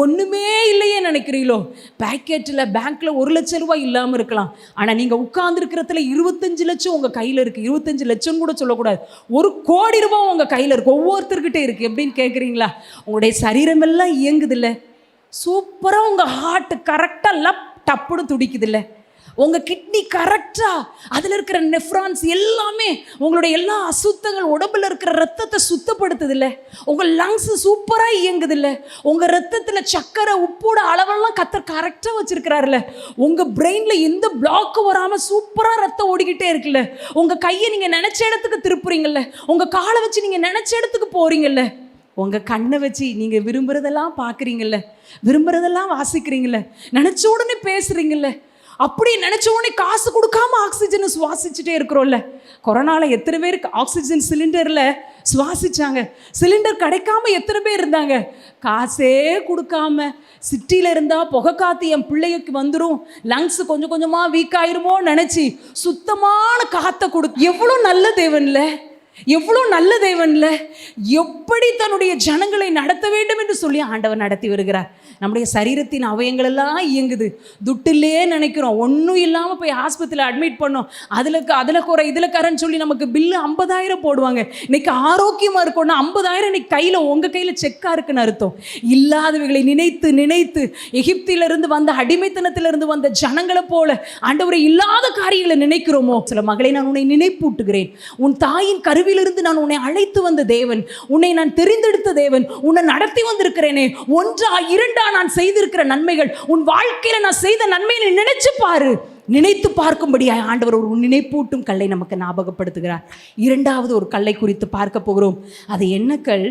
S5: ஒன்றுமே இல்லையே நினைக்கிறீங்களோ? பேக்கெட்டில் பேங்க்கில் 1 லட்சம் ரூபாய் இல்லாமல் இருக்கலாம், ஆனால் நீங்கள் உட்கார்ந்துருக்கிறதுல 25 லட்சம் உங்கள் கையில் இருக்குது. 25 லட்சம் கூட சொல்லக்கூடாது, 1 கோடி ரூபாய் உங்கள் கையில் இருக்குது, ஒவ்வொருத்தர்கிட்ட இருக்குது. எப்படின்னு கேட்குறீங்களா? உங்களுடைய சரீரமெல்லாம் இயங்குதில்ல, சூப்பராக உங்கள் ஹார்ட் கரெக்டாக லப் டப்புன்னு துடிக்குதில்ல, உங்கள் கிட்னி கரெக்டாக அதில் இருக்கிற நெஃப்ரான்ஸ் எல்லாமே உங்களுடைய எல்லா அசுத்தங்கள் உடம்புல இருக்கிற ரத்தத்தை சுத்தப்படுத்துதில்ல, உங்கள் லங்ஸ் சூப்பராக இயங்குதில்ல, உங்கள் ரத்தத்தில் சக்கரை உப்போட அளவெல்லாம் கரெக்டாக வச்சுருக்கிறாருல்ல, உங்கள் பிரெயினில் எந்த பிளாக்கும் வராமல் சூப்பராக ரத்தம் ஓடிக்கிட்டே இருக்குல்ல, உங்கள் கையை நீங்கள் நினச்ச இடத்துக்கு திருப்புறீங்கல்ல, உங்கள் காலை வச்சு நீங்கள் நினச்ச இடத்துக்கு போகிறீங்கல்ல, உங்கள் கண்ணை வச்சு நீங்கள் விரும்புகிறதெல்லாம் பார்க்குறீங்கல்ல, விரும்புகிறதெல்லாம் வாசிக்கிறீங்கல்ல, நினச்ச உடனே பேசுகிறீங்கல்ல, அப்படி நினச்ச உடனே காசு கொடுக்காம ஆக்சிஜனை சுவாசிச்சுட்டே இருக்கிறோம்ல. கொரோனாவில் எத்தனை பேருக்கு ஆக்சிஜன் சிலிண்டரில் சுவாசிச்சாங்க? சிலிண்டர் கிடைக்காம எத்தனை பேர் இருந்தாங்க? காசே கொடுக்காம சிட்டியில் இருந்தால் புகை காற்று என் பிள்ளைக்கு வந்துடும், லங்ஸ் கொஞ்சம் கொஞ்சமாக வீக் ஆயிருமோ நினச்சி சுத்தமான காற்றை எவ்வளோ நல்ல தேவன்ல, எவ்வளோ நல்ல தேவன்ல, எப்படி தன்னுடைய ஜனங்களை நடத்த வேண்டும் என்று சொல்லி ஆண்டவர் நடத்தி வருகிறார். நம்முடைய சரீரத்தின் அவயங்களெல்லாம் இயங்குது. துட்டில்லையே நினைக்கிறோம், ஒன்றும் இல்லாமல் போய் ஆஸ்பத்திரியில் அட்மிட் பண்ணோம், அதில் குறை இதில் கரன்னு சொல்லி நமக்கு பில்லு 50,000 போடுவாங்க. இன்னைக்கு ஆரோக்கியமாக இருக்கணும்னா 50,000 இன்னைக்கு கையில் உங்கள் கையில் செக்காக இருக்குன்னு அர்த்தம். இல்லாதவைகளை நினைத்து நினைத்து எகிப்திலிருந்து வந்த அடிமைத்தனத்திலிருந்து வந்த ஜனங்களை போல ஆண்டவரை இல்லாத காரியங்களை நினைக்கிறோமோ? சில மகளை நான் உன்னை நினைப்பூட்டுகிறேன். உன் தாயின் கருவிலிருந்து நான் உன்னை அழைத்து வந்த தேவன், உன்னை நான் தெரிந்தெடுத்த தேவன், உன்னை நடத்தி வந்திருக்கிறேனே. 1 2 நான் செய்திருக்கிற நன்மைகள், உன் வாழ்க்கையில நான் செய்த நன்மையை நினைச்சு பாரு. நினைத்து பார்க்கும்படியாய் ஆண்டவர் ஒரு நினைப்பூட்டும் கல்லை நமக்கு ஞாபகப்படுத்துகிறார். 2வது ஒரு கல்லை குறித்து பார்க்க போகிறோம். அது என்ன கல்?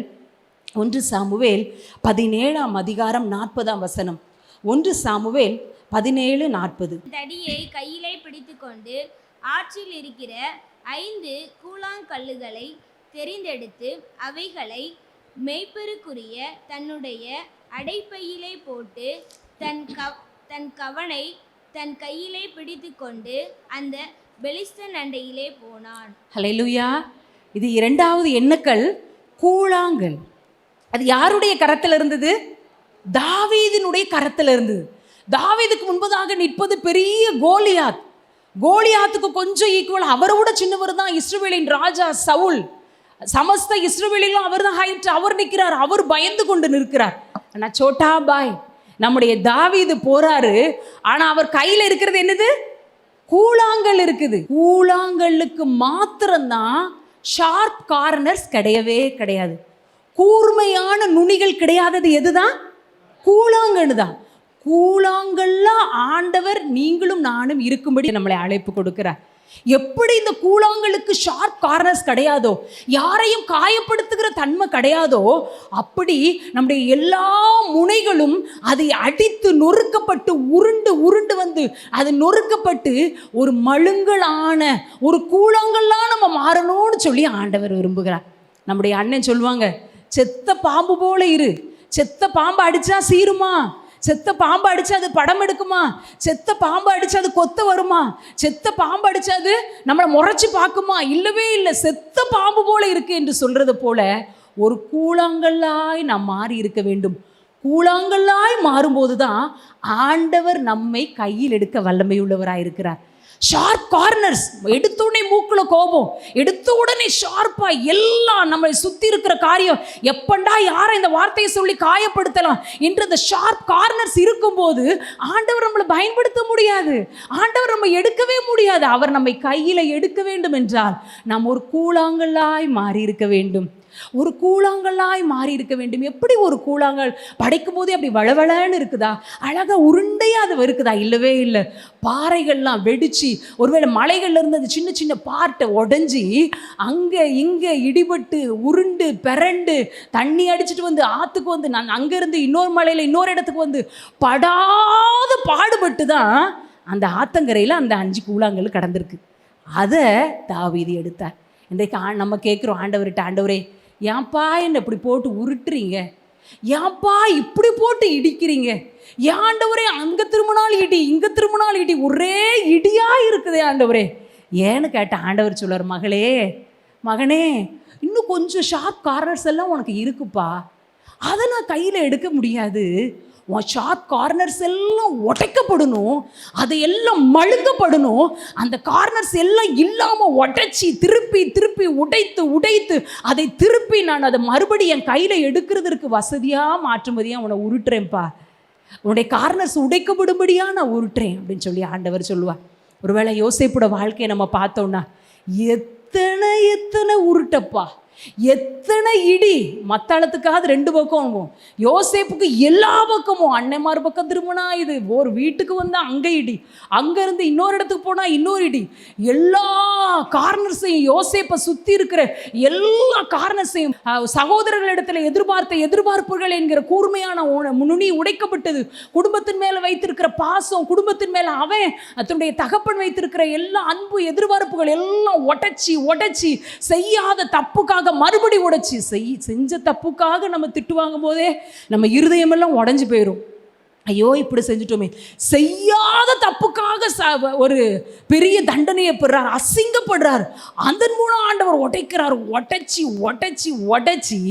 S5: 1 சாமுவேல் 17ஆம் அதிகாரம் 40ஆம் வசனம். 1 சாமுவேல் 17:40.
S6: தடியை கையிலே பிடித்துக்கொண்டு ஆற்றில் இருக்கிற 5 கூழாங்கல்லுகளை தெரிந்தெடுத்து அவைகளை மேய்ப்பருக்குரிய தன்னுடைய அடைப்பையிலே போட்டு தன் கவனை தன் கையிலே பிடித்து கொண்டு அந்த பெலிஸ்தன் அண்டையிலே போனான்.
S5: ஹல்லேலூயா. இது 2வது எண்ணக்கல், கூழாங்கல். அது யாருடைய கரத்தில் இருந்தது? தாவீதினுடைய கரத்தில் இருந்தது. தாவீதுக்கு முன்பதாக நிற்பது பெரிய கோலியாத். கோலியாத்துக்கு கொஞ்சம் ஈக்குவல், அவரை விட சின்னவர் தான் இஸ்ரவேலின் ராஜா சவுல். சமஸ்த இஸ்ரவேலிலும் அவர் தான் ஹைட், அவர் நிற்கிறார், அவர் பயந்து கொண்டு நிற்கிறார். ஆனால் சோட்டா பாய் நம்முடைய தாவீது போறாரு, ஆனால் அவர் கையில் இருக்கிறது என்னது? கூழாங்கல் இருக்குது. கூழாங்கல்லுக்கு மாத்திரம்தான் ஷார்ப் கார்னர்ஸ் கிடையவே கிடையாது. கூர்மையான நுனிகள் கிடையாதது எதுதான்? கூழாங்கல் தான். கூழாங்கல்ல ஆண்டவர் நீங்களும் நானும் இருக்கும்படி நம்மளை அழைப்பு கொடுக்கிறார். எப்படி இந்த கூழாங்கலுக்கு ஷார்ப் கார்னர்ஸ் கிடையாதோ, யாரையும் காயப்படுத்துகிற தன்மை கிடையாதோ, அப்படி நம்முடைய எல்லா முனைகளும் அதை அடித்து நொறுக்கப்பட்டு உருண்டு உருண்டு வந்து அது நொறுக்கப்பட்டு ஒரு மழுங்கலான ஒரு கூழாங்கல்லாம் நம்ம மாறணும்னு சொல்லி ஆண்டவர் விரும்புகிறார். நம்முடைய அண்ணன் சொல்லுவாங்க, செத்த பாம்பு போல இரு. செத்த பாம்பு அடிச்சா சீருமா? செத்த பாம்பு அடிச்சா அது படம் எடுக்குமா? செத்த பாம்பு அடிச்சா அது கொத்த வருமா? செத்த பாம்பு அடிச்சா அது நம்மளை முறைச்சி பார்க்குமா? இல்லவே இல்லை. செத்த பாம்பு போல இருக்கு என்று சொல்றது போல ஒரு கூழாங்கல்லாய் நாம் மாறி இருக்க வேண்டும். கூழாங்கல்லாய் மாறும்போது தான் ஆண்டவர் நம்மை கையில் எடுக்க வல்லமையுள்ளவராயிருக்கிறார். ஷார்ப் கார்னர்ஸ், எடுத்த உடனே மூக்குல கோபம், எடுத்த உடனே ஷார்ப்பா எல்லாம் நம்மளை சுத்தி இருக்கிற காரியம், எப்பண்டா யாரை இந்த வார்த்தையை சொல்லி காயப்படுத்தலாம் என்று அந்த ஷார்ப் கார்னர்ஸ் இருக்கும்போது ஆண்டவர் நம்மளை பயன்படுத்த முடியாது, ஆண்டவர் நம்ம எடுக்கவே முடியாது. அவர் நம்மை கையில எடுக்க வேண்டும் என்றால் நாம் ஒரு கூழாங்கல்லாய் மாறி இருக்க வேண்டும், ஒரு கூழாங்கல்லாய் மாறி இருக்க வேண்டும். எப்படி ஒரு கூழாங்கல் படைக்கும் போதே அப்படி வளவளன்னு இருக்குதா, அழகா உருண்டையா அது இருக்குதா? இல்லவே இல்லை. பாறைகள்லாம் வெடிச்சு, ஒருவேளை மலைகள்ல இருந்து அந்த சின்ன சின்ன பார்ட்டை உடஞ்சி அங்கே இங்கே இடிபட்டு உருண்டு பிறண்டு தண்ணி அடிச்சுட்டு வந்து ஆற்றுக்கு வந்து நான் அங்கேருந்து இன்னொரு மலையில் இன்னொரு இடத்துக்கு வந்து படாத பாடுபட்டு தான் அந்த ஆத்தங்கரையில் அந்த 5 கூழாங்கல் கடந்திருக்கு. அதை தாவீது எடுத்தார். இன்றைக்கு நம்ம கேட்குறோம் ஆண்டவர்கிட்ட, ஆண்டவரே ஏன்பா என்னை இப்படி போட்டு உருட்டுறீங்க, ஏன்பா இப்படி போட்டு இடிக்கிறீங்க, ஆண்டவரே அங்கே திரும்பினால் இடி இங்கே திரும்பினால் இடி, ஒரே இடியா இருக்குதே ஆண்டவரே ஏன்னு கேட்ட ஆண்டவர் சொல்வார், மகளே மகனே இன்னும் கொஞ்சம் ஷார்ப் கார்னர்ஸ் எல்லாம் உனக்கு இருக்குப்பா, அதை நான் கையில் எடுக்க முடியாது. உன் ஷார்ப் கார்னர்ஸ் எல்லாம் உடைக்கப்படணும், அதை எல்லாம் மழுங்கப்படணும், அந்த கார்னர்ஸ் எல்லாம் இல்லாமல் உடைச்சி திருப்பி திருப்பி உடைத்து உடைத்து அதை திருப்பி நான் அதை மறுபடியும் என் கையில் எடுக்கிறதுக்கு வசதியாக மாற்றும்படியாக உன்னை உருட்டுறேன்ப்பா, உன்னுடைய கார்னர்ஸ் உடைக்கப்படும்படியாக நான் உருட்டுறேன் அப்படின்னு சொல்லி ஆண்டவர் சொல்லுவார். ஒருவேளை யோசேப்போட வாழ்க்கையை நம்ம பார்த்தோம்னா எத்தனை எத்தனை உருட்டப்பா, எத்தனை இடி, மத்தாளத்துக்காக 2 பக்கம், யோசேப்புக்கு எல்லா பக்கமும், அன்னைமார் பக்கம் திரும்பினா இது, ஒரு வீட்டுக்கு வந்தால் அங்கே இடி, அங்கேருந்து இன்னொரு இடத்துக்கு போனால் இன்னொரு இடி, எல்லா கார்னர்ஸையும் யோசேப்பை சுற்றி இருக்கிற எல்லா கார்னர்ஸையும் சகோதரர்களிடத்தில் எதிர்பார்த்த எதிர்பார்ப்புகள் என்கிற கூர்மையான நுனி உடைக்கப்பட்டது. குடும்பத்தின் மேலே வைத்திருக்கிற பாசம், குடும்பத்தின் மேலே அவன் தன்னுடைய தகப்பன் வைத்திருக்கிற எல்லா அன்பு எதிர்பார்ப்புகள் எல்லாம் உடைச்சி உடைச்சி செய்யாத தப்புக்காக மறுபடி உடைச்சி, செஞ்ச தப்புக்காக நம்ம திட்டு வாங்கும் போதே நம்ம இருதயமெல்லாம் உடைஞ்சு போயிடும். ஐயோ இப்படி செஞ்சுட்டோமே, செய்யாத தப்புக்காக ஒரு பெரிய தண்டனையை பெறார், அசிங்கப்படுறார். அதன் மூலம் ஆண்டவர் உடைக்கிறார், உடைச்சி உடைச்சி உடைச்சி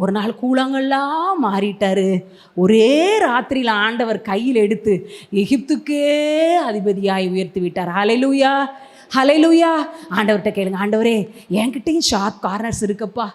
S5: ஒரு நாள் கூழாங்கல்லாம் மாறிட்டாரு. ஒரே ராத்திரியில் ஆண்டவர் கையில் எடுத்து எகிப்துக்கே அதிபதியாய் உயர்த்தி விட்டார். ஹல்லேலூயா ஹல்லேலூயா. ஆண்டவர்கிட்ட கேளுங்க, ஆண்டவரே என்கிட்டையும் ஷார்ப் கார்னர்ஸ் இருக்குப்பா,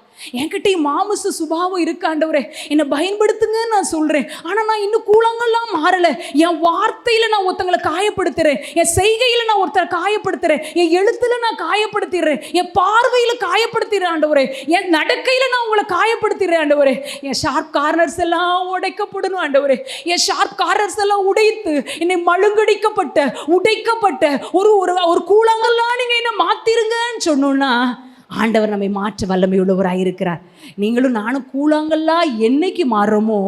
S5: என்கிட்டையும் மாமிச சுபாவம் இருக்கு ஆண்டவரே, என்னை பயன்படுத்துங்கன்னு நான் சொல்கிறேன். ஆனால் நான் இன்னும் கூழாங்கல்லாம் மாறலை. என் வார்த்தையில் நான் ஒருத்தங்களை காயப்படுத்துகிறேன், என் செய்கையில் நான் ஒருத்தரை காயப்படுத்துகிறேன், என் எழுத்தில் நான் காயப்படுத்திடுறேன், என் பார்வையில் காயப்படுத்திடுறேன் ஆண்டவரே, என் நடக்கையில் நான் உங்களை காயப்படுத்திடுறேன் ஆண்டவரே. என் ஷார்ப் கார்னர்ஸ் எல்லாம் உடைக்கப்படணும் ஆண்டவரே, என் ஷார்ப் கார்னர்ஸ் எல்லாம் உடைத்து என்னை மழுங்கடிக்கப்பட்ட உடைக்கப்பட்ட ஒரு ஒரு கூழாங்கல்லாம் நீங்கள் என்ன மாற்றிருங்கன்னு சொன்னோன்னா ஆண்டவர் நம்மை மாற்ற வல்லமை உள்ளவராக இருக்கிறார். நீங்களும் நானும் கூழாங்கல்லா என்னைக்கு மாறுறோமோ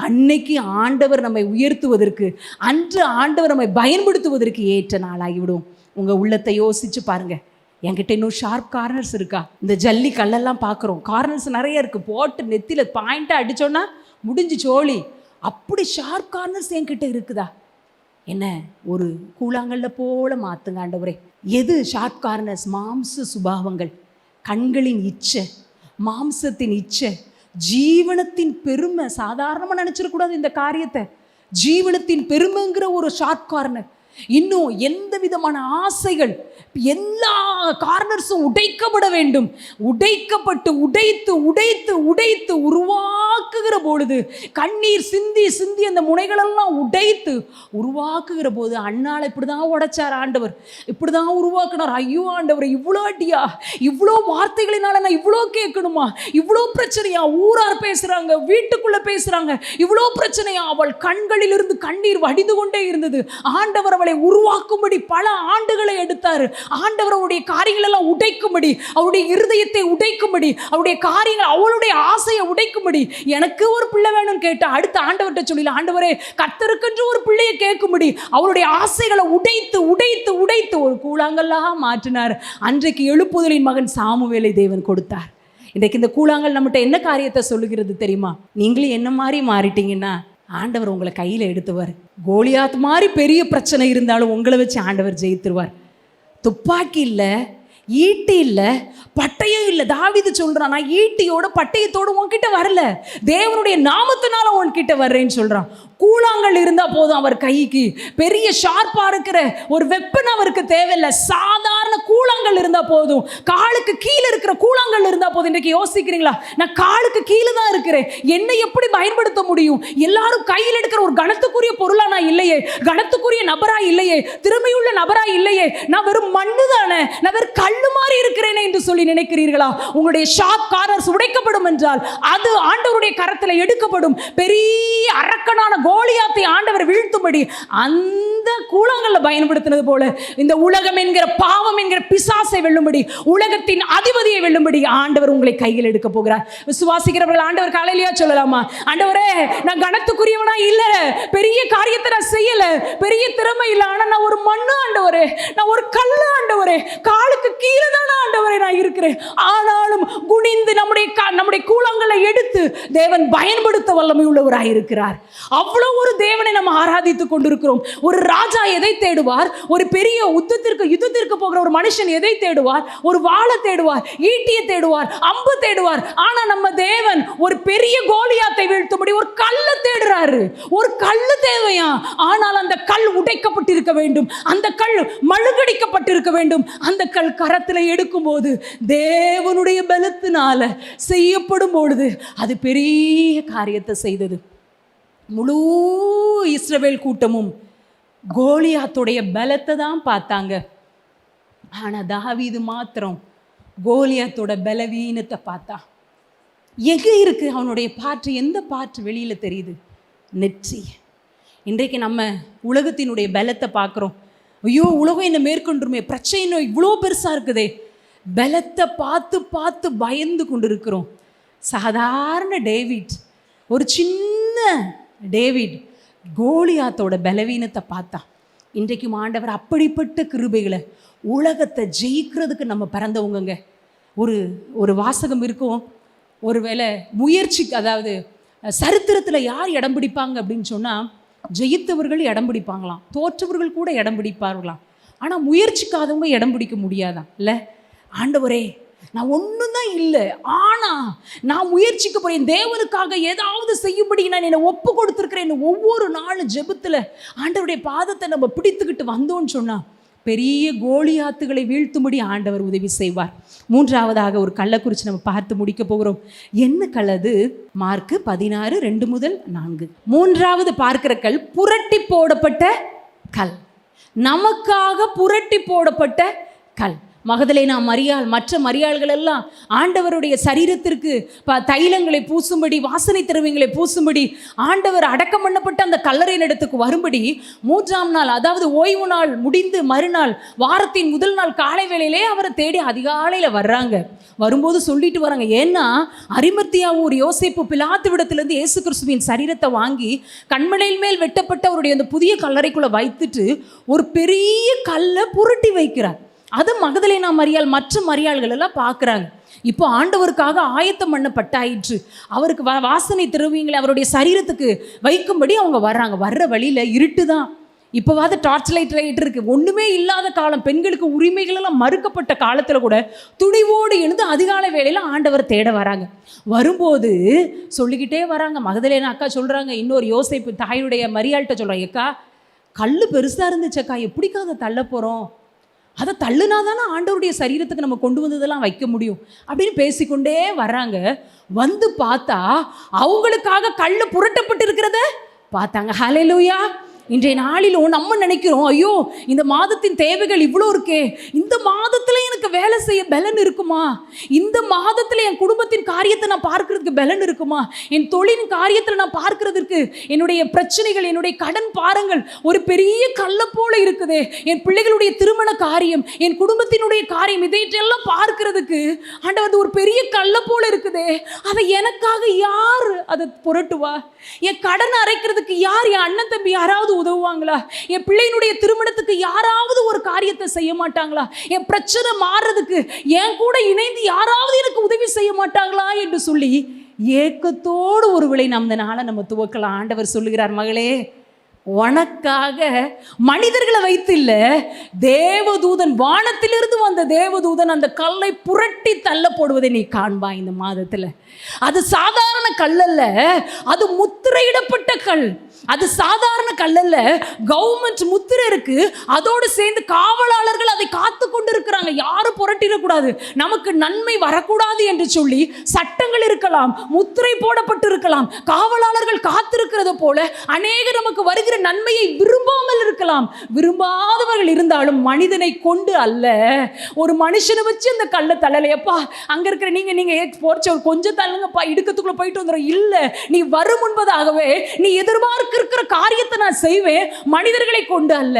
S5: அன்னைக்கு ஆண்டவர் நம்மை உயர்த்துவதற்கு, அன்று ஆண்டவர் நம்மை பயன்படுத்துவதற்கு ஏற்ற நாளாகிவிடும். உங்கள் உள்ளத்தை யோசிச்சு பாருங்க, என்கிட்ட இன்னும் ஷார்ப் கார்னர்ஸ் இருக்கா? இந்த ஜல்லி கல்லெல்லாம் பார்க்குறோம், கார்னர்ஸ் நிறைய இருக்குது, போட்டு நெத்தியில் பாயிண்ட்டாக அடித்தோன்னா முடிஞ்சு சோழி. அப்படி ஷார்ப் கார்னர்ஸ் என்கிட்ட இருக்குதா? என்ன ஒரு கூழாங்கல்ல போல மாற்றுங்க ஆண்டவரே. எது ஷார்ப் கார்னர்ஸ்? மாம்ச சுபாவங்கள், கண்களின் இச்சை, மாம்சத்தின் இச்சை, ஜீவனத்தின் பெருமை. சாதாரணமாக நினச்சிடக்கூடாது இந்த காரியத்தை. ஜீவனத்தின் பெருமைங்கிற ஒரு ஷார்ப் கார்னர். இன்னும் எந்த விதமான ஆசைகள், எல்லா கார்னர்ஸும் உடைக்கப்பட வேண்டும். உடைக்கப்பட்டு உடைத்து உடைத்து உடைத்து உருவாக்குகிற பொழுது, கண்ணீர் சிந்தி சிந்தி அந்த முனைகளெல்லாம் உடைத்து உருவாக்குகிற போது, அண்ணால் இப்படி தான் உடைச்சார் ஆண்டவர், இப்படி தான் உருவாக்குனார். ஐயோ ஆண்டவர், இவ்வளோ அடியா, இவ்வளோ வார்த்தைகளினால நான் இவ்வளோ கேட்கணுமா, இவ்வளோ பிரச்சனையா, ஊரார் பேசுகிறாங்க, வீட்டுக்குள்ளே பேசுகிறாங்க, இவ்வளோ பிரச்சனையா. அவள் கண்களிலிருந்து கண்ணீர் வடிந்து கொண்டே இருந்தது. ஆண்டவர் அவளை உருவாக்கும்படி பல ஆண்டுகளை எடுத்தார். ஆண்டவர் அவருடைய காரியங்கள் எல்லாம் உடைக்கும்படி, அவருடைய இருதயத்தை உடைக்கும்படி, அவருடைய காரியங்கள், அவளுடைய ஆசையை உடைக்கும்படி. எனக்கு ஒரு பிள்ளை வேணும்னு கேட்டு அடுத்த ஆண்டவர்கிட்ட சொல்லல, ஆண்டவரே கர்த்தருக்கென்று ஒரு பிள்ளையை கேட்கும்படி அவளுடைய ஆசைகளை உடைத்து உடைத்து உடைத்து ஒரு கூழாங்கல்லாம் மாற்றினார். அன்றைக்கு எழுப்புதலின் மகன் சாமுவேலை தேவன் கொடுத்தார். இன்றைக்கு இந்த கூழாங்கல் நம்மகிட்ட என்ன காரியத்தை சொல்லுகிறது தெரியுமா? நீங்களும் என்ன மாதிரி மாறிட்டீங்கன்னா ஆண்டவர் உங்களை கையில் எடுத்துவார். கோலியாத் மாதிரி பெரிய பிரச்சனை இருந்தாலும் உங்களை வச்சு ஆண்டவர் ஜெயித்துருவார். துப்பாக்கி இல்லை, ஈட்டி இல்லை, பட்டயம் இல்லை. தாவீது சொல்றான், நான் ஈட்டியோட பட்டயத்தோடு உன்கிட்ட வரல, தேவனுடைய நாமத்தினால உன்கிட்ட வர்றேன்னு சொல்றான். கூழாங்கல் இருந்தா போதும் அவர் கைக்கு. பெரிய ஷார்ப்பா இருக்கிற ஒரு வெப்பன் அவருக்கு தேவையில்லை, சாதாரண கூழாங்கல் இருந்தா போதும். காலுக்கு கீழே இருக்கிற கூழாங்கல் இருந்தா போதும். இன்றைக்கு யோசிக்கிறீங்களா, நான் காலுக்கு கீழே தான் இருக்கிறேன், என்னை எப்படி பயன்படுத்த முடியும்? எல்லாரும் கையில் எடுக்கிற ஒரு கணத்துக்குரிய பொருளா நான் இல்லையே, கணத்துக்குரிய நபரா இல்லையே, திறமையுள்ள நபரா இல்லையே, நான் வெறும் மண்ணு தானே, நான் வெறும் கல்லு மாதிரி இருக்கிறேனே என்று சொல்லி நினைக்கிறீர்களா? உங்களுடைய ஷார்ப் கார்னர்ஸ் உடைக்கப்படும் என்றால் அது ஆண்டவருடைய கரத்தில் எடுக்கப்படும். பெரிய அரக்கனான கோலியாத்தை ஆண்டவர் வீழ்த்தும்படி அந்த கூழாங்கல்ல பயன்படுத்தினது போல இந்த உலகம் என்கிற பாவம் என்கிற பிசாசை வெல்லும்படி, உலகத்தின் அதிபதியை வெல்லும்படி ஆண்டவர் உங்களை கையில் எடுக்க போகிறார். விசுவாசிக்கிறவர்கள் ஆண்டவர் காலையிலேயே சொல்லலாமா, ஆண்டவரே நான் கனத்துக்குரியவனா இல்ல, பெரிய காரியத்தை நான் செய்யல, பெரிய திறமை இல்லை, ஆனா நான் ஒரு மண்ணு ஆண்டவரே, நான் ஒரு கல்லு ஆண்டவரே, காலுக்கு கீழே தானே ஆண்டவரே நான் இருக்கிறேன். ஆனாலும் குனிந்து நம்முடைய கூழாங்கல்லை எடுத்து தேவன் பயன்படுத்த வல்லமை உள்ளவராய் இருக்கிறார். அவ்வளவு ஒரு தேவனை நம்ம ஆராதித்துக் கொண்டிருக்கிறோம். ஒரு ராஜா எதை தேடுவார்? ஒரு பெரிய யுத்தத்திற்கு போகிற ஒரு மனுஷன் எதை தேடுவார்? ஒரு வாளை தேடுவார், ஈட்டியை தேடுவார், அம்பு தேடுவார். ஆனா நம்ம தேவன் ஒரு பெரிய கோலியாத்தை வீழ்த்தும்படி ஒரு கல்லை தேடுறாரு. ஒரு கல்லு தேவையா? ஆனால் அந்த கல் உடைக்கப்பட்டிருக்க வேண்டும், அந்த கல் மழுங்கடிக்கப்பட்டிருக்க வேண்டும். அந்த கல் கரத்தில் எடுக்கும் போது தேவனுடைய பலத்தினால செய்யப்படும் பொழுது அது பெரிய காரியத்தை செய்தது. முழு இஸ்ரவேல் கூட்டமும் கோலியாத்துடைய பலத்தை தான் பார்த்தாங்க. ஆனால் தாவீது மாத்திரம் கோலியாத்தோட பலவீனத்தை பார்த்தா. எங்கே இருக்கு அவனுடைய பாற்று? எந்த பாற்று வெளியில் தெரியுது? நெற்றி. இன்றைக்கு நம்ம உலகத்தினுடைய பலத்தை பார்க்குறோம். ஐயோ உலகம் என்ன மேற்கொண்டுருமே, பிரச்சனை இவ்வளோ பெருசாக இருக்குதே, பலத்தை பார்த்து பார்த்து பயந்து கொண்டு இருக்கிறோம். சாதாரண டேவிட், ஒரு சின்ன டேவிட் கோலியாத்தோட பலவீனத்தை பார்த்தான். இன்றைக்கும் ஆண்டவர் அப்படிப்பட்ட கிருபைகளை, உலகத்தை ஜெயிக்கிறதுக்கு நம்ம பிறந்தவங்க. ஒரு வாசகம் இருக்கும், ஒருவேளை முயற்சிக்கு, அதாவது சரித்திரத்தில் யார் இடம் பிடிப்பாங்க அப்படின்னு சொன்னால் ஜெயித்தவர்கள் இடம் பிடிப்பாங்களாம், தோற்றவர்கள் கூட இடம் பிடிப்பார்களாம். ஆனால் முயற்சிக்காதவங்க இடம் பிடிக்க முடியாதான் இல்லை? ஆண்டவரே நான் ஒன்றும் தான் இல்லை, ஆனால் நான் முயற்சிக்க போகிறேன், தேவனுக்காக ஏதாவது செய்யும்படி நான் என்னை ஒப்பு கொடுத்துருக்கிறேன். ஒவ்வொரு நாளும் ஜெபத்தில் ஆண்டவருடைய பாதத்தை நம்ம பிடித்துக்கிட்டு வந்தோன்னு சொன்னால் பெரிய கோலியாத்துகளை வீழ்த்தும்படி ஆண்டவர் உதவி செய்வார். மூன்றாவதாக ஒரு கல்லை குறித்து நம்ம பார்த்து முடிக்க போகிறோம். என்ன கல் அது? மார்க்கு 16:2-4. மூன்றாவது பார்க்கிற கல் புரட்டி போடப்பட்ட கல். நமக்காக புரட்டி போடப்பட்ட கல். மகதலேனா மரியாள், மற்ற மரியாள்கள் எல்லாம் ஆண்டவருடைய சரீரத்திற்கு தைலங்களை பூசும்படி, வாசனை திரவியங்களை பூசும்படி ஆண்டவர் அடக்கம் பண்ணப்பட்ட அந்த கல்லறையின் இடத்துக்கு வரும்படி 3ஆம் நாள், அதாவது ஓய்வு நாள் முடிந்து மறுநாள், வாரத்தின் முதல் நாள் காலை வேளையிலே அவரை தேடி அதிகாலையில் வர்றாங்க. வரும்போது சொல்லிட்டு வராங்க, ஏன்னா அரிமத்தியாவூர் யோசேப்பு பிலாத்து விடத்திலிருந்து இயேசு கிறிஸ்துவின் சரீரத்தை வாங்கி கண்மலையில் மேல் வெட்டப்பட்ட அவருடைய அந்த புதிய கல்லறைக்குள்ளே வைத்துட்டு ஒரு பெரிய கல்லை புரட்டி வைக்கிறார். அது மகதலேனா மரியாள், மற்ற மரியாள்கள் எல்லாம் பார்க்குறாங்க. இப்போ ஆண்டவருக்காக ஆயத்தம் பண்ணப்பட்டாயிற்று. அவருக்கு வாசனை திரவியங்களை அவருடைய சரீரத்துக்கு வைக்கும்படி அவங்க வர்றாங்க. வர்ற வழியில் இருட்டு தான். இப்போவாது டார்ச் லைட் இருக்குது. ஒன்றுமே இல்லாத காலம், பெண்களுக்கு உரிமைகளெல்லாம் மறுக்கப்பட்ட காலத்தில் கூட துணிவோடு எழுந்து அதிகாலை வேளையில் ஆண்டவர் தேட வராங்க. வரும்போது சொல்லிக்கிட்டே வராங்க. மகதலேனா அக்கா சொல்கிறாங்க, இன்னொரு யோசேப்பு தாயுடைய மரியாள்கிட்ட சொல்கிறாங்க, அக்கா கல் பெருசாக இருந்துச்சக்கா, எப்படிக்கா அதை தள்ள போகிறோம்? அதை தள்ளுனா தானே ஆண்டவருடைய சரீரத்துக்கு நம்ம கொண்டு வந்ததெல்லாம் வைக்க முடியும் அப்படின்னு பேசிக்கொண்டே வர்றாங்க. வந்து பார்த்தா அவங்களுக்காக கல் புரட்டப்பட்டு இருக்கிறத பார்த்தாங்க. ஹல்லேலூயா. இன்றைய நாளிலும் நம்ம நினைக்கிறோம், ஐயோ இந்த மாதத்தின் தேவைகள் இவ்வளோ இருக்கே, இந்த மாதத்தில் எனக்கு வேலை செய்ய பலன் இருக்குமா? இந்த மாதத்தில் என் குடும்பத்தின் காரியத்தை நான் பார்க்கறதுக்கு பலன் இருக்குமா? என் தொழிலின் காரியத்தில் நான் பார்க்கறதுக்கு, என்னுடைய பிரச்சனைகள், என்னுடைய கடன் பாரங்கள் ஒரு பெரிய கல்லை போல இருக்குதே, என் பிள்ளைகளுடைய திருமண காரியம், என் குடும்பத்தினுடைய காரியம், இதையெல்லாம் பார்க்கறதுக்கு ஆண்டவர் ஒரு பெரிய கல்லை போல இருக்குதே, அதை எனக்காக யார் அதை புரட்டுவா? என் கடன் அரைக்கிறதுக்கு யார், என் அண்ணன் தம்பி யாராவது உதவுவாங்களா? என் பிள்ளையினுடைய திருமணத்துக்கு யாராவது ஒரு காரியத்தை செய்ய மாட்டாங்களா? என் பிரச்சனை மாறுறதுக்கு என் கூட இணைந்து யாராவது எனக்கு உதவி செய்ய மாட்டாங்களா என்று சொல்லி ஏக்கத்தோடு ஒரு வேளை நாம் இந்த நாளை நம்ம துவக்கலாம். ஆண்டவர் சொல்லுகிறார், மகளே உனக்காக மனிதர்களை வைத்து இல்ல, தேவதூதன், வானத்திலிருந்து வந்த தேவதூதன் அந்த கல்லை புரட்டி தள்ள போடுவதை நீ காண்பா இந்த மாதத்துல. அது சாதாரண கல் அல்ல, அது முத்திரையிடப்பட்ட கல். அது சாதாரண கல்லல்ல, கவர்மெண்ட் முத்திரை இருக்கு. அதோடு சேர்ந்து காவலாளர்கள் அதை காத்து கொண்டு இருக்கிறாங்க. யாரும் புரட்டிடக்கூடாது, நமக்கு நன்மை வரக்கூடாது என்று சொல்லி சட்டங்கள் இருக்கலாம், முத்திரை போடப்பட்டு இருக்கலாம். காவலாளர்கள் காத்திருக்கிறது போல அநேக நமக்கு வருகிற நன்மையை விரும்பாமல் இருக்கலாம். விரும்பாதவர்கள் இருந்தாலும் மனிதனை கொண்டு அல்ல, ஒரு மனுஷனை வச்சு அந்த கல்லை தள்ளலையப்பா, அங்க இருக்கிற நீங்க போர்ச்ச கொஞ்சம் தள்ளுங்கப்பா, இடுக்கத்துக்குள்ள போயிட்டு வந்துடும். இல்ல, நீ வரும் முன்பதாகவே நீ எதிர்பார்க்க இருக்கிற காரியத்தை நான் செய்வேன், மனிதர்களை கொண்டு அல்ல,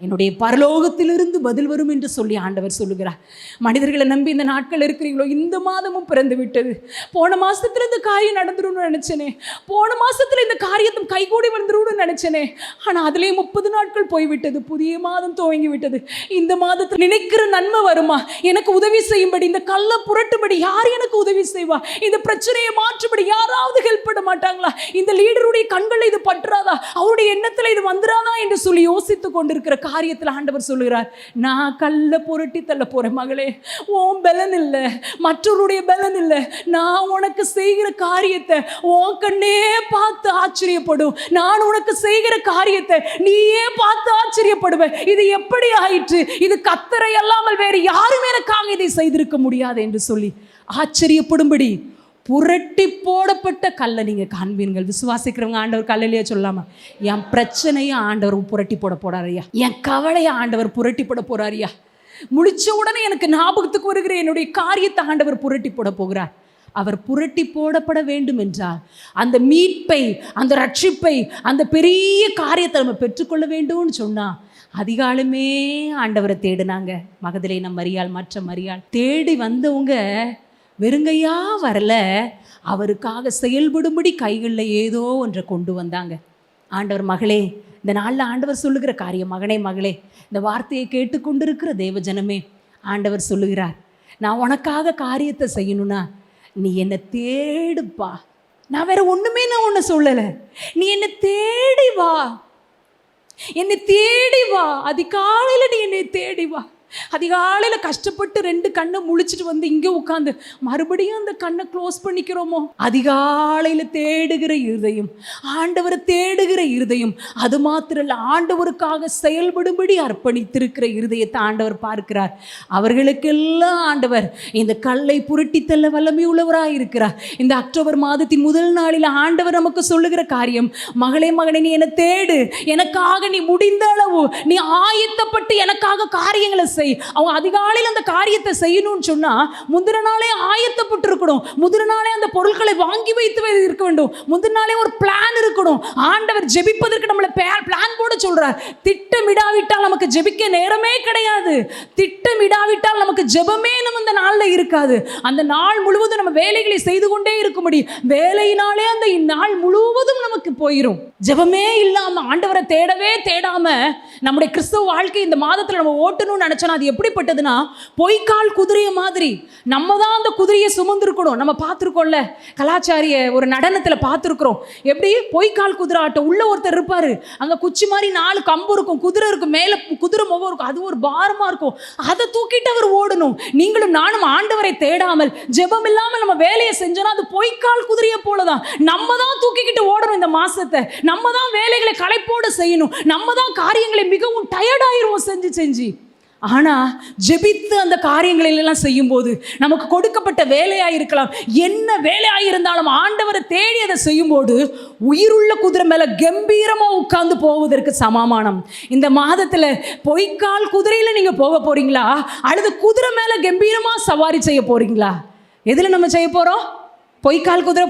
S5: என்னுடைய பரலோகத்திலிருந்து பதில் வரும் என்று சொல்லி ஆண்டவர் சொல்லுகிறார். மனிதர்களை நம்பி இந்த நாட்கள் இருக்கிறீங்களோ, இந்த மாதமும் பிறந்து விட்டது. போன மாசத்துல இந்த காரியம் நடந்துரும்னு நினைச்சனே, போன மாசத்துல இந்த காரியத்தும் கைகூடி வந்துரும்னு நினைச்சனே, ஆனா அதுலயே 30 நாட்கள் போய்விட்டது, புதிய மாதம் துவங்கி விட்டது. இந்த மாதத்தில் நினைக்கிற நன்மை வருமா? எனக்கு உதவி செய்யும்படி, இந்த கல்லை புரட்டும்படி யார் எனக்கு உதவி செய்வா? இந்த பிரச்சனையை மாற்றும்படி யாராவது ஹெல்ப் பண்ண மாட்டாங்களா? இந்த லீடருடைய கண்கள் இது பற்றாதா? அவருடைய எண்ணத்துல இது வந்துராதா என்று சொல்லி யோசித்துக் கொண்டிருக்கிற காரியத்தில் ஆண்டவர் சொல்லுகிறார், நான் கல்ல புரட்டி தள்ள போறேன் மகளே. உன் பலன் இல்ல, மற்றவருடைய பலன் இல்ல, நான் உனக்கு செய்கிற காரியத்தை உன் கண்ணே பார்த்து ஆச்சரியப்படும். நான் உனக்கு செய்கிற காரியத்தை நீயே பார்த்து ஆச்சரியப்படுவ. இது எப்படி ஆயிற்று? இது கர்த்தரை அல்லாமல் வேறு யாரும் எனக்காக இதை செய்திருக்க முடியாது என்று சொல்லி ஆச்சரியப்படும்படி புரட்டி போடப்பட்ட கல்லை நீங்க காண்பீர்கள். விசுவாசிக்கிறவங்க ஆண்டவர் கல்லையே சொல்லாமா, என் பிரச்சனையை ஆண்டவர் புரட்டி போட போறாரியா, என் கவலையை ஆண்டவர் புரட்டி போட போறாரியா, முடிச்ச உடனே எனக்கு ஞாபகத்துக்கு வருகிற என்னுடைய காரியத்தை ஆண்டவர் புரட்டி போட போகிறார். அவர் புரட்டி போடப்பட வேண்டும் என்றால் அந்த மீட்பை, அந்த ரட்சிப்பை, அந்த பெரிய காரியத்தை நம்ம பெற்றுக்கொள்ள வேண்டும்னு சொன்னா அதிகாலமே ஆண்டவரை தேடினாங்க. மகதலேனா மரியாள், மற்ற மரியாள் தேடி வந்தவங்க வெறுங்கையா வரல, அவருக்காக செயல்படும்படி கைகளில் ஏதோ ஒன்றை கொண்டு வந்தாங்க. ஆண்டவர், மகளே, இந்த நாளில் ஆண்டவர் சொல்லுகிற காரியம், மகனே மகளே, இந்த வார்த்தையை கேட்டுக்கொண்டிருக்கிற தேவஜனமே, ஆண்டவர் சொல்லுகிறார், நான் உனக்காக காரியத்தை செய்யணும்னா நீ என்னை தேடுப்பா. நான் வேற ஒண்ணுமே நான் ஒன்று சொல்லலை, நீ என்னை தேடி வா, என்னை தேடி வா. அதிகாலையில் நீ என்னை தேடி வா. அதிகாலையில் கஷ்டப்பட்டு 2 கண்ணை முழிச்சிட்டு வந்து இங்கே உட்காந்து மறுபடியும் அந்த கண்ணை க்ளோஸ் பண்ணிக்கிறோமோ? அதிகாலையில் தேடுகிற இருதயம், ஆண்டவரை தேடுகிற இருதயம், அது மாத்திரம் இல்லை, ஆண்டவருக்காக செயல்படும்படி அர்ப்பணித்திருக்கிற இருதயத்தை ஆண்டவர் பார்க்கிறார். அவர்களுக்கெல்லாம் ஆண்டவர் இந்த கல்லை புரட்டி தள்ள வல்லமை உள்ளவராக இருக்கிறார். இந்த அக்டோபர் மாதத்தின் முதல் நாளில் ஆண்டவர் நமக்கு சொல்லுகிற காரியம், மகளே மகனே, நீ என்னை தேடு, எனக்காக நீ முடிந்த அளவு நீ ஆயத்தப்பட்டு எனக்காக காரியங்களை செய். அவங்க அதிகாலையில் அந்த காரியத்தை செய்யணும்னு சொன்னா முந்தின நாளே ஆயத்தப்பட்டு இருக்கணும், முந்தின நாளே அந்த பொருட்களை வாங்கி வைத்து இருக்க வேண்டும், முந்தின நாளே ஒரு பிளான் இருக்கணும். ஆண்டவர் ஜெபிப்பதற்கு நம்மளை பிளான் போட சொல்றார். திட்டமிடாவிட்டால் நமக்கு ஜெபிக்க நேரமே கிடையாது, திட்டமிடாவிட்டால் நமக்கு ஜெபமே நம்ம அந்த நாளில் இருக்காது. அந்த நாள் முழுவதும் நம்ம வேலைகளை செய்து கொண்டே இருக்க முடியும், வேலையினாலே அந்த நாள் முழுவதும் நமக்கு போயிடும். ஜெபமே இல்லாம, ஆண்டவரை தேடவே தேடாம நம்முடைய கிறிஸ்தவ வாழ்க்கை இந்த மாதத்தில் நம்ம ஓட்டணும்னு நினைச்சோம். அது எப்படிப்பட்டதுன்னா, பொய்க்கால் குதிரைய மாதிரி நம்ம தான் அந்த குதிரையை சுமந்துருக்கணும். நம்ம பார்த்துருக்கோம்ல, கலாச்சாரிய ஒரு நடனத்தில் பார்த்துருக்குறோம். எப்படி பொய்க்கால் குதிரை ஆட்டம், உள்ள ஒருத்தர் இருப்பாரு, அங்கே குச்சி மாதிரி 4 கம்பு இருக்கும், குதிரை இருக்கும், மேலே குதிரை முகம் இருக்கும், அது ஒரு பாரமா இருக்கும், அதை தூக்கிட்டு அவர் ஓடணும். நீங்களும் நானும் ஆண்டவரை தேடாமல் ஜெபம் இல்லாமல் நம்ம வேலையை செஞ்சோன்னா அது பொய்க்கால் குதிரையை போலதான். நம்ம தான் தூக்கிக்கிட்டு ஓடணும் இந்த மாசத்தை, நம்ம தான் வேலைகளை களைப்போடு செய்யணும், நம்ம தான் காரியங்களை மிகவும் டயர்டாயிருவோம் செஞ்சு. ஆனா ஜெபித்து அந்த காரியங்களை எல்லாம் செய்யும் போது, நமக்கு கொடுக்கப்பட்ட வேலையாக இருக்கலாம், என்ன வேலையாக இருந்தாலும் ஆண்டவரை தேடி அதை செய்யும் போது உயிருள்ள குதிரை மேல கம்பீரமா உட்கார்ந்து போவதற்கு சமாமானம். இந்த மாதத்துல பொய்க்கால் குதிரையில நீங்க போக போறீங்களா, அல்லது குதிரை மேல கம்பீரமா சவாரி செய்ய போறீங்களா? எதுல நம்ம செய்ய போறோம்? பொய்க்கால் குதிரை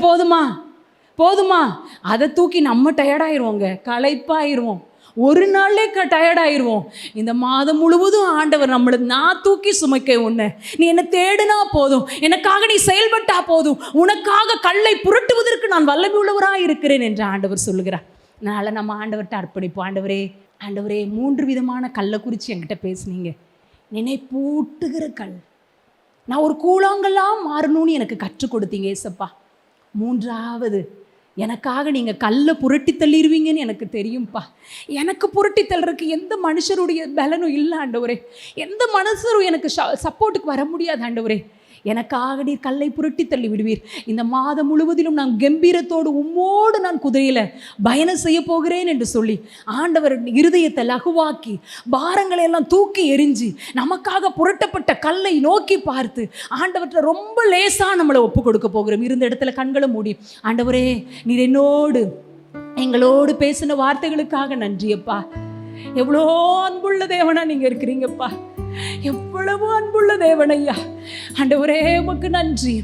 S5: போதுமா? அதை தூக்கி நம்ம டயர்டாயிருவோங்க, களைப்பாயிருவோம், ஒரு நாளே டயர்டாயிருவோம். இந்த மாதம் முழுவதும் ஆண்டவர் நம்மளை நான் தூக்கி சுமைக்க உன்னை, நீ என்னை தேடினா போதும், எனக்காக நீ செயல்பட்டா போதும், உனக்காக கல்லை புரட்டுவதற்கு நான் வல்லமை உள்ளவராக இருக்கிறேன் என்று ஆண்டவர் சொல்லுகிறார். அதனால் நம்ம ஆண்டவர்கிட்ட அர்ப்பணிப்போம். ஆண்டவரே 3 விதமான கல்லை குறித்து என்கிட்ட பேசுனீங்க. நினைப்பூட்டுகிற கல், நான் ஒரு கூழாங்கல்லாம் மாறணும்னு எனக்கு கற்றுக் கொடுத்தீங்க ஏசப்பா. 3வது எனக்காக நீங்கள் கல்லை புரட்டி தள்ளிடுவீங்கன்னு எனக்கு தெரியும்ப்பா. எனக்கு புரட்டி தள்ளுறதுக்கு எந்த மனுஷருடைய பலனும் இல்லை ஆண்டவரே. எந்த மனுஷரும் எனக்கு சப்போர்ட்டுக்கு வர முடியாது ஆண்டவரே. எனக்காக நீர் கல்லை புரட்டி தள்ளி விடுவீர். இந்த மாதம் முழுவதிலும் நான் கம்பீரத்தோடு உம்மோடு நான் குதிரையில் பயணம் செய்ய போகிறேன் என்று சொல்லி ஆண்டவர் இருதயத்தை லகுவாக்கி பாரங்களை எல்லாம் தூக்கி எரிஞ்சு நமக்காக புரட்டப்பட்ட கல்லை நோக்கி பார்த்து ஆண்டவர்கிட்ட ரொம்ப லேசாக நம்மளை ஒப்பு கொடுக்க போகிறோம். இருந்த இடத்துல கண்களை மூடி, ஆண்டவரே நீர் என்னோடு எங்களோடு பேசின வார்த்தைகளுக்காக நன்றியப்பா. எவ்வளோ அன்புள்ள தேவனா நீங்கள் இருக்கிறீங்கப்பா. எவ்வளவு அன்புள்ள தேவன் ஐயா. ஆண்டவரே உமக்கு நன்றி.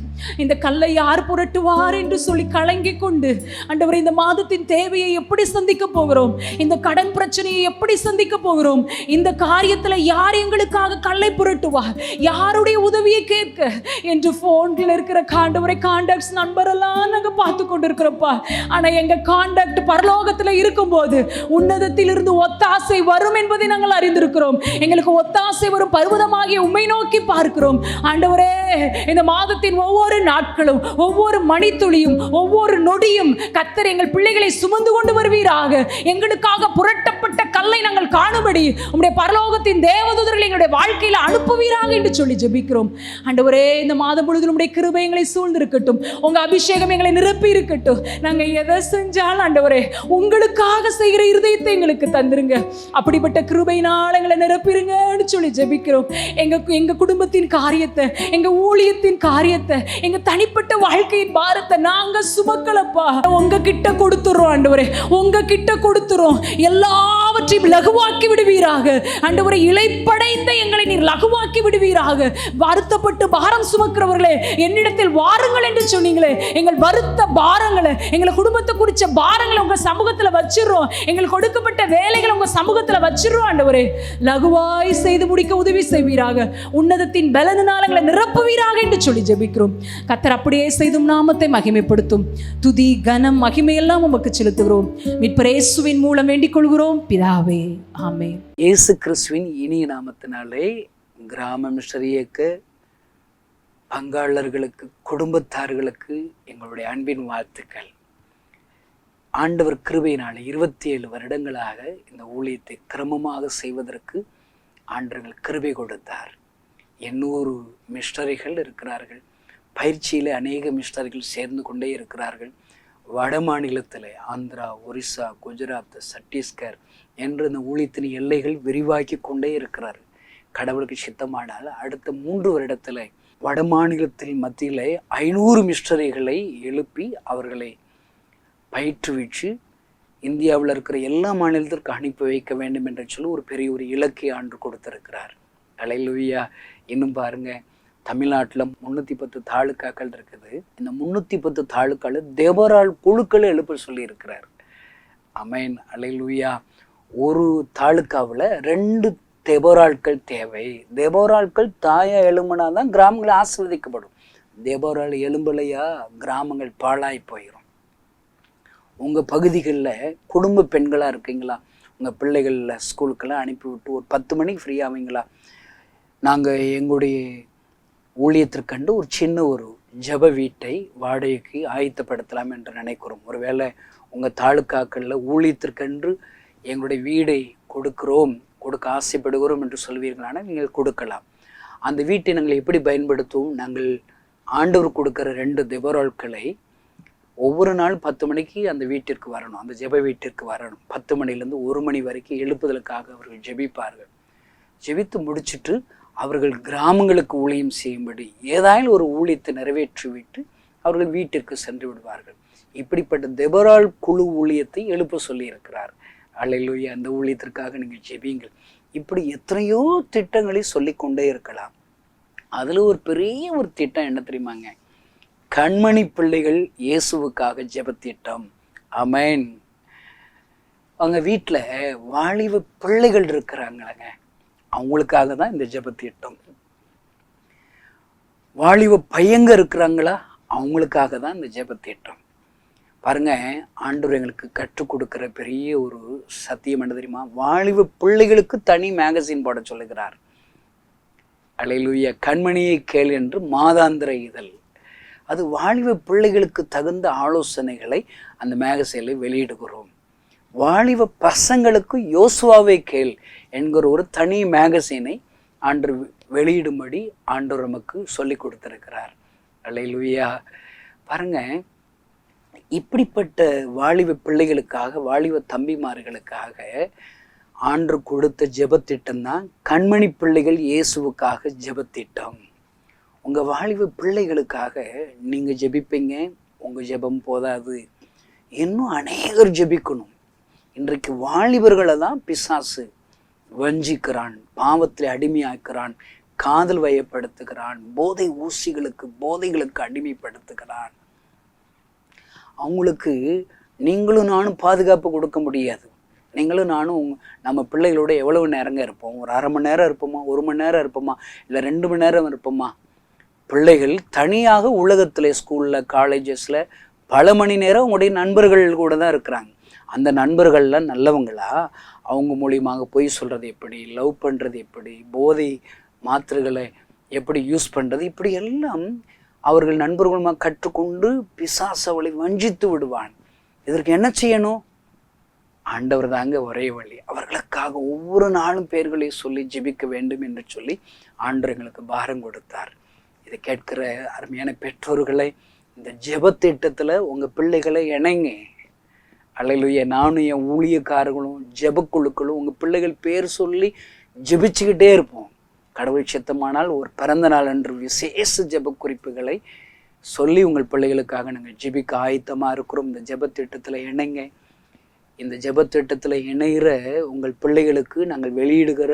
S5: இந்த கல்லை யார் புரட்டுவார் என்று சொல்லி கலங்கி கொண்டு ஆண்டவரே இந்த மாதத்தின் தேவையை எப்படி சந்திக்க போகிறோம், இந்த கடன் பிரச்சனையை எப்படி சந்திக்க போகிறோம், இந்த காரியத்தில் யார் எங்களுக்காக கல்லை புரட்டுவார், யாருடைய உதவியை கேட்க என்று போன்ல இருக்கிற ஆண்டவரே கான்டாக்ட்ஸ் நண்பரெல்லாம் நாங்கள் பார்த்து கொண்டு இருக்கிறோம்ப்பா. ஆனால் எங்கள் கான்டாக்ட் பரலோகத்தில் இருக்கும்போது உன்னதத்திலிருந்து ஒத்தாசை வரும் என்பதை நாங்கள் அறிந்திருக்கிறோம். எங்களுக்கு ஒத்தாசை வரும் பர்வதமாகிய உம்மை நோக்கி பார்க்கிறோம். ஆண்டவரே இந்த மாதத்தின் ஒவ்வொரு நாட்களும் ஒவ்வொரு மணித்துளியும் ஒவ்வொரு நொடியும் கர்த்தர் எங்கள் பிள்ளைகளை சுமந்து கொண்டு வருவீராக. எங்களுக்காக புரட்டப்பட்ட கல்லை நாங்கள் காணும்படி உம்முடைய பரலோகத்தின் தேவதூதர்களை எங்களுடைய வாழ்க்கையில் அனுப்புவீராக என்று சொல்லி ஜெபிக்கிறோம். ஆண்டவரே இந்த மாதம் முழுவதும் உம்முடைய கிருபை எங்களை சூழ்ந்திருக்கட்டும். உங்க அபிஷேகம் எங்களை நிரப்பி இருக்கட்டும். நாங்கள் எதை செஞ்சாலும் ஆண்டவரே உங்களுக்காக செய்கிற இருதயத்தை எங்களுக்கு தந்துருங்க. அப்படிப்பட்ட கிருபையினால் எங்களை நிரப்பிருங்கன்னு சொல்லி ஜெபிக்கிறோம். எங்க குடும்பத்தின் காரியத்தை, எங்க ஊழியத்தின் காரியத்தை, எங்க தனிப்பட்ட வாழ்க்கையின் பாரத்தை நாங்க சுமக்கலப்பா. உங்க கிட்ட கொடுத்துறோம் ஆண்டவரே, உங்க கிட்ட கொடுத்துறோம். எல்லாவற்றையும் லகுவாக்கி விடுவீராக ஆண்டவரே. இளைப்படைந்த எங்களை நீர் லகுவாக்கி விடுவீராக. வருத்தப்பட்டு பாரம் சுமக்கிறவர்களே என்னிடத்தில் வாருங்கள் என்று சொன்னீங்களே. எங்கள் வருத்த பாரங்களை, எங்களை குடும்பத்தை குறிச்ச பாரங்களை உங்க சமூகத்துல வச்சிடறோம். எங்களுக்கு கொடுக்கப்பட்ட வேலைகளை உங்க சமூகத்துல வச்சிடறோம் ஆண்டவரே. லகுவாய் செய்து முடிக்க உதவி செய்வீராக. உன்னதத்தின் பலனால் எங்களை நிரப்புவீராக என்று சொல்லி ஜெபிக்கிறோம். கர்த்தர் அப்படியே செய்தும் நாமத்தை மகிமைப்படுத்தும். துதி கனம் மகிமையெல்லாம் உமக்கு செலுத்துகிறோம். மீட்பர் இயேசுவின் மூலம் வேண்டிக் கொள்கிறோம் பிதாவே, ஆமென்.
S2: இயேசு கிறிஸ்துவின் இனிய நாமத்தினாலே கிராம மிஷனரி இயக்க பங்காளர்களுக்கு, குடும்பத்தார்களுக்கு எங்களுடைய அன்பின் வாழ்த்துக்கள். ஆண்டவர் கிருபையினாலே 27 வருடங்களாக இந்த ஊழியத்தை கிரமமாக செய்வதற்கு ஆண்டவர்கள் கிருபை கொடுத்தார். 800 மிஷனரிகள் இருக்கிறார்கள். பயிற்சியில் அநேக மிஷனரிகள் சேர்ந்து கொண்டே இருக்கிறார்கள். வட மாநிலத்தில் ஆந்திரா, ஒரிசா, குஜராத், சத்தீஸ்கர் என்று இந்த ஊழியத்தின் எல்லைகள் விரிவாக்கி கொண்டே இருக்கிறார். கடவுளுக்கு சித்தமானால் அடுத்த 3 வருடத்தில் வட மாநிலத்தில் மத்தியில் 500 மிஷனரிகளை எழுப்பி அவர்களை பயிற்றுவிச்சு இந்தியாவில் இருக்கிற எல்லா மாநிலத்திற்கு அனுப்பி வைக்க வேண்டும் என்று சொல்லி ஒரு பெரிய ஒரு இலக்கை ஆண்டு கொடுத்திருக்கிறார். அல்லேலூயா. இன்னும் பாருங்க, தமிழ்நாட்டில் 310 தாலுக்காக்கள் இருக்குது. இந்த 310 தாலுக்கால தேவரால் குழுக்களை எழுப்ப சொல்லி இருக்கிறார். ஆமென். அல்லேலூயா. ஒரு தாலுக்காவில் 2 தேவராட்கள் தேவை. தேவராட்கள் தாயா எழும்புனா தான் கிராமங்கள் ஆசீர்வதிக்கப்படும். தேவரால் எழும்பலையா கிராமங்கள் பாழாய் போயிடும். உங்கள் பகுதிகளில் குடும்ப பெண்களாக இருக்கீங்களா? உங்கள் பிள்ளைகளில் ஸ்கூலுக்கெல்லாம் அனுப்பிவிட்டு ஒரு 10 மணிக்கு ஃப்ரீ ஆவீங்களா? நாங்கள் எங்களுடைய ஊழியத்திற்கண்டு ஒரு சின்ன ஒரு ஜப வீட்டை வாடகைக்கு ஆயத்தப்படுத்தலாம் என்று நினைக்கிறோம். ஒருவேளை உங்கள் தாலுக்காக்களில் ஊழியத்திற்கென்று எங்களுடைய வீடை கொடுக்க ஆசைப்படுகிறோம் என்று சொல்வீர்களான நீங்கள் கொடுக்கலாம். அந்த வீட்டை நாங்கள் எப்படி பயன்படுத்துவோம்? நாங்கள் ஆண்டவர் கொடுக்குற 2 தேவராட்களை ஒவ்வொரு நாள் 10 மணிக்கு அந்த வீட்டிற்கு வரணும், அந்த ஜெப வீட்டிற்கு வரணும். 10 மணிலேருந்து 1 மணி வரைக்கும் எழுப்புதலுக்காக அவர்கள் ஜெபிப்பார்கள். ஜெபித்து முடிச்சுட்டு அவர்கள் கிராமங்களுக்கு ஊழியம் செய்யும்படி ஏதாயும் ஒரு ஊழியத்தை நிறைவேற்றிவிட்டு அவர்கள் வீட்டிற்கு சென்று விடுவார்கள். இப்படிப்பட்ட தேவரால் குழு ஊழியத்தை எழுப்ப சொல்லி இருக்கிறார். அல்லேலூயா. அந்த ஊழியத்திற்காக நீங்கள் ஜெபியுங்கள். இப்படி எத்தனையோ திட்டங்களை சொல்லிக்கொண்டே இருக்கலாம். அதில் ஒரு பெரிய ஒரு திட்டம் என்ன தெரியுமாங்க? கண்மணி பிள்ளைகள் இயேசுவுக்காக ஜெபத்திட்டம். ஆமென். அவங்க வீட்டில் வாலிப பிள்ளைகள் இருக்கிறாங்களங்க, அவங்களுக்காக தான் இந்த ஜெபத்திட்டம். வாலிப பையங்க இருக்கிறாங்களா, அவங்களுக்காக தான் இந்த ஜெபத்திட்டம். பாருங்க, ஆண்டவர் எங்களுக்கு கற்றுக் கொடுக்கிற பெரிய ஒரு சத்தியம் என்ன தெரியுமா? வாலிப பிள்ளைகளுக்கு தனி மேகசின் போட சொல்லுகிறார். அல்லேலூயா. கண்மணியை கேள் என்று மாதாந்திர இதழ். அது வாலிப பிள்ளைகளுக்கு தகுந்த ஆலோசனைகளை அந்த மேகசைனில் வெளியிடுகிறோம். வாலிப பசங்களுக்கு யோசுவாவை கேள் என்கிற ஒரு தனி மேகசைனை ஆண்டவர் வெளியிடும்படி ஆண்டவர் நமக்கு சொல்லி கொடுத்திருக்கிறார். அல்லேலூயா. பாருங்க, இப்படிப்பட்ட வாலிப பிள்ளைகளுக்காக, வாலிப தம்பிமார்களுக்காக ஆண்டவர் கொடுத்த ஜெபத்திட்டம் தான் கண்மணி பிள்ளைகள் இயேசுவுக்காக ஜெபத்திட்டம். உங்கள் வாலிப பிள்ளைகளுக்காக நீங்கள் ஜெபிப்பீங்க, உங்கள் ஜெபம் போதாது, இன்னும் அநேகர் ஜெபிக்கணும். இன்றைக்கு வாலிபர்களை தான் பிசாசு வஞ்சிக்கிறான், பாவத்தில் அடிமையாக்குறான், காதல் வயப்படுத்துகிறான், போதைகளுக்கு அடிமைப்படுத்துகிறான். அவங்களுக்கு நீங்களும் நானும் பாதுகாப்பு கொடுக்க முடியாது. நீங்களும் நானும் நம்ம பிள்ளைகளோட எவ்வளவு நேரங்க இருப்போம்? ஒரு அரை மணி நேரம் இருப்போமா, 1 மணி நேரம் இருப்போமா, இல்லை 2 மணி நேரம் இருப்போமா? பிள்ளைகள் தனியாக உலகத்தில், ஸ்கூலில், காலேஜஸில் பல மணி நேரம் உங்களுடைய நண்பர்கள் கூட தான் இருக்கிறாங்க. அந்த நண்பர்கள்லாம் நல்லவங்களா? அவங்க மூலியமாக பொய் சொல்கிறது எப்படி, லவ் பண்ணுறது எப்படி, போதை மாத்திரைகளை எப்படி யூஸ் பண்ணுறது, இப்படி எல்லாம் அவர்கள் நண்பர்களுமாக கற்றுக்கொண்டு பிசாசு அவளை வஞ்சித்து விடுவான். இதற்கு என்ன செய்யணும்? ஆண்டவர் தாங்க ஒரே வழி. அவர்களுக்காக ஒவ்வொரு நாளும் பேர்களை சொல்லி ஜெபிக்க வேண்டும் என்று சொல்லி ஆண்டவர் எங்களுக்கு பாரம் கொடுத்தார். இதை கேட்கிற அருமையான பெற்றோர்களை, இந்த ஜெபத்திட்டத்தில் உங்கள் பிள்ளைகளை இணைங்க. அல்லேலூயா. நானும் என் ஊழியக்காரர்களும் ஜெபக்குழுக்களும் உங்கள் பிள்ளைகள் பேர் சொல்லி ஜெபிச்சுக்கிட்டே இருப்போம். கடவுள் சித்தமானால் ஒரு பிறந்த நாள் அன்று விசேஷ ஜெப குறிப்புகளை சொல்லி உங்கள் பிள்ளைகளுக்காக நாங்கள் ஜெபிக்க ஆயத்தமாக இருக்கிறோம். இந்த ஜெபத்திட்டத்தில் இணைங்க. இந்த ஜெபத்திட்டத்தில் இணைகிற உங்கள் பிள்ளைகளுக்கு நாங்கள் வெளியிடுகிற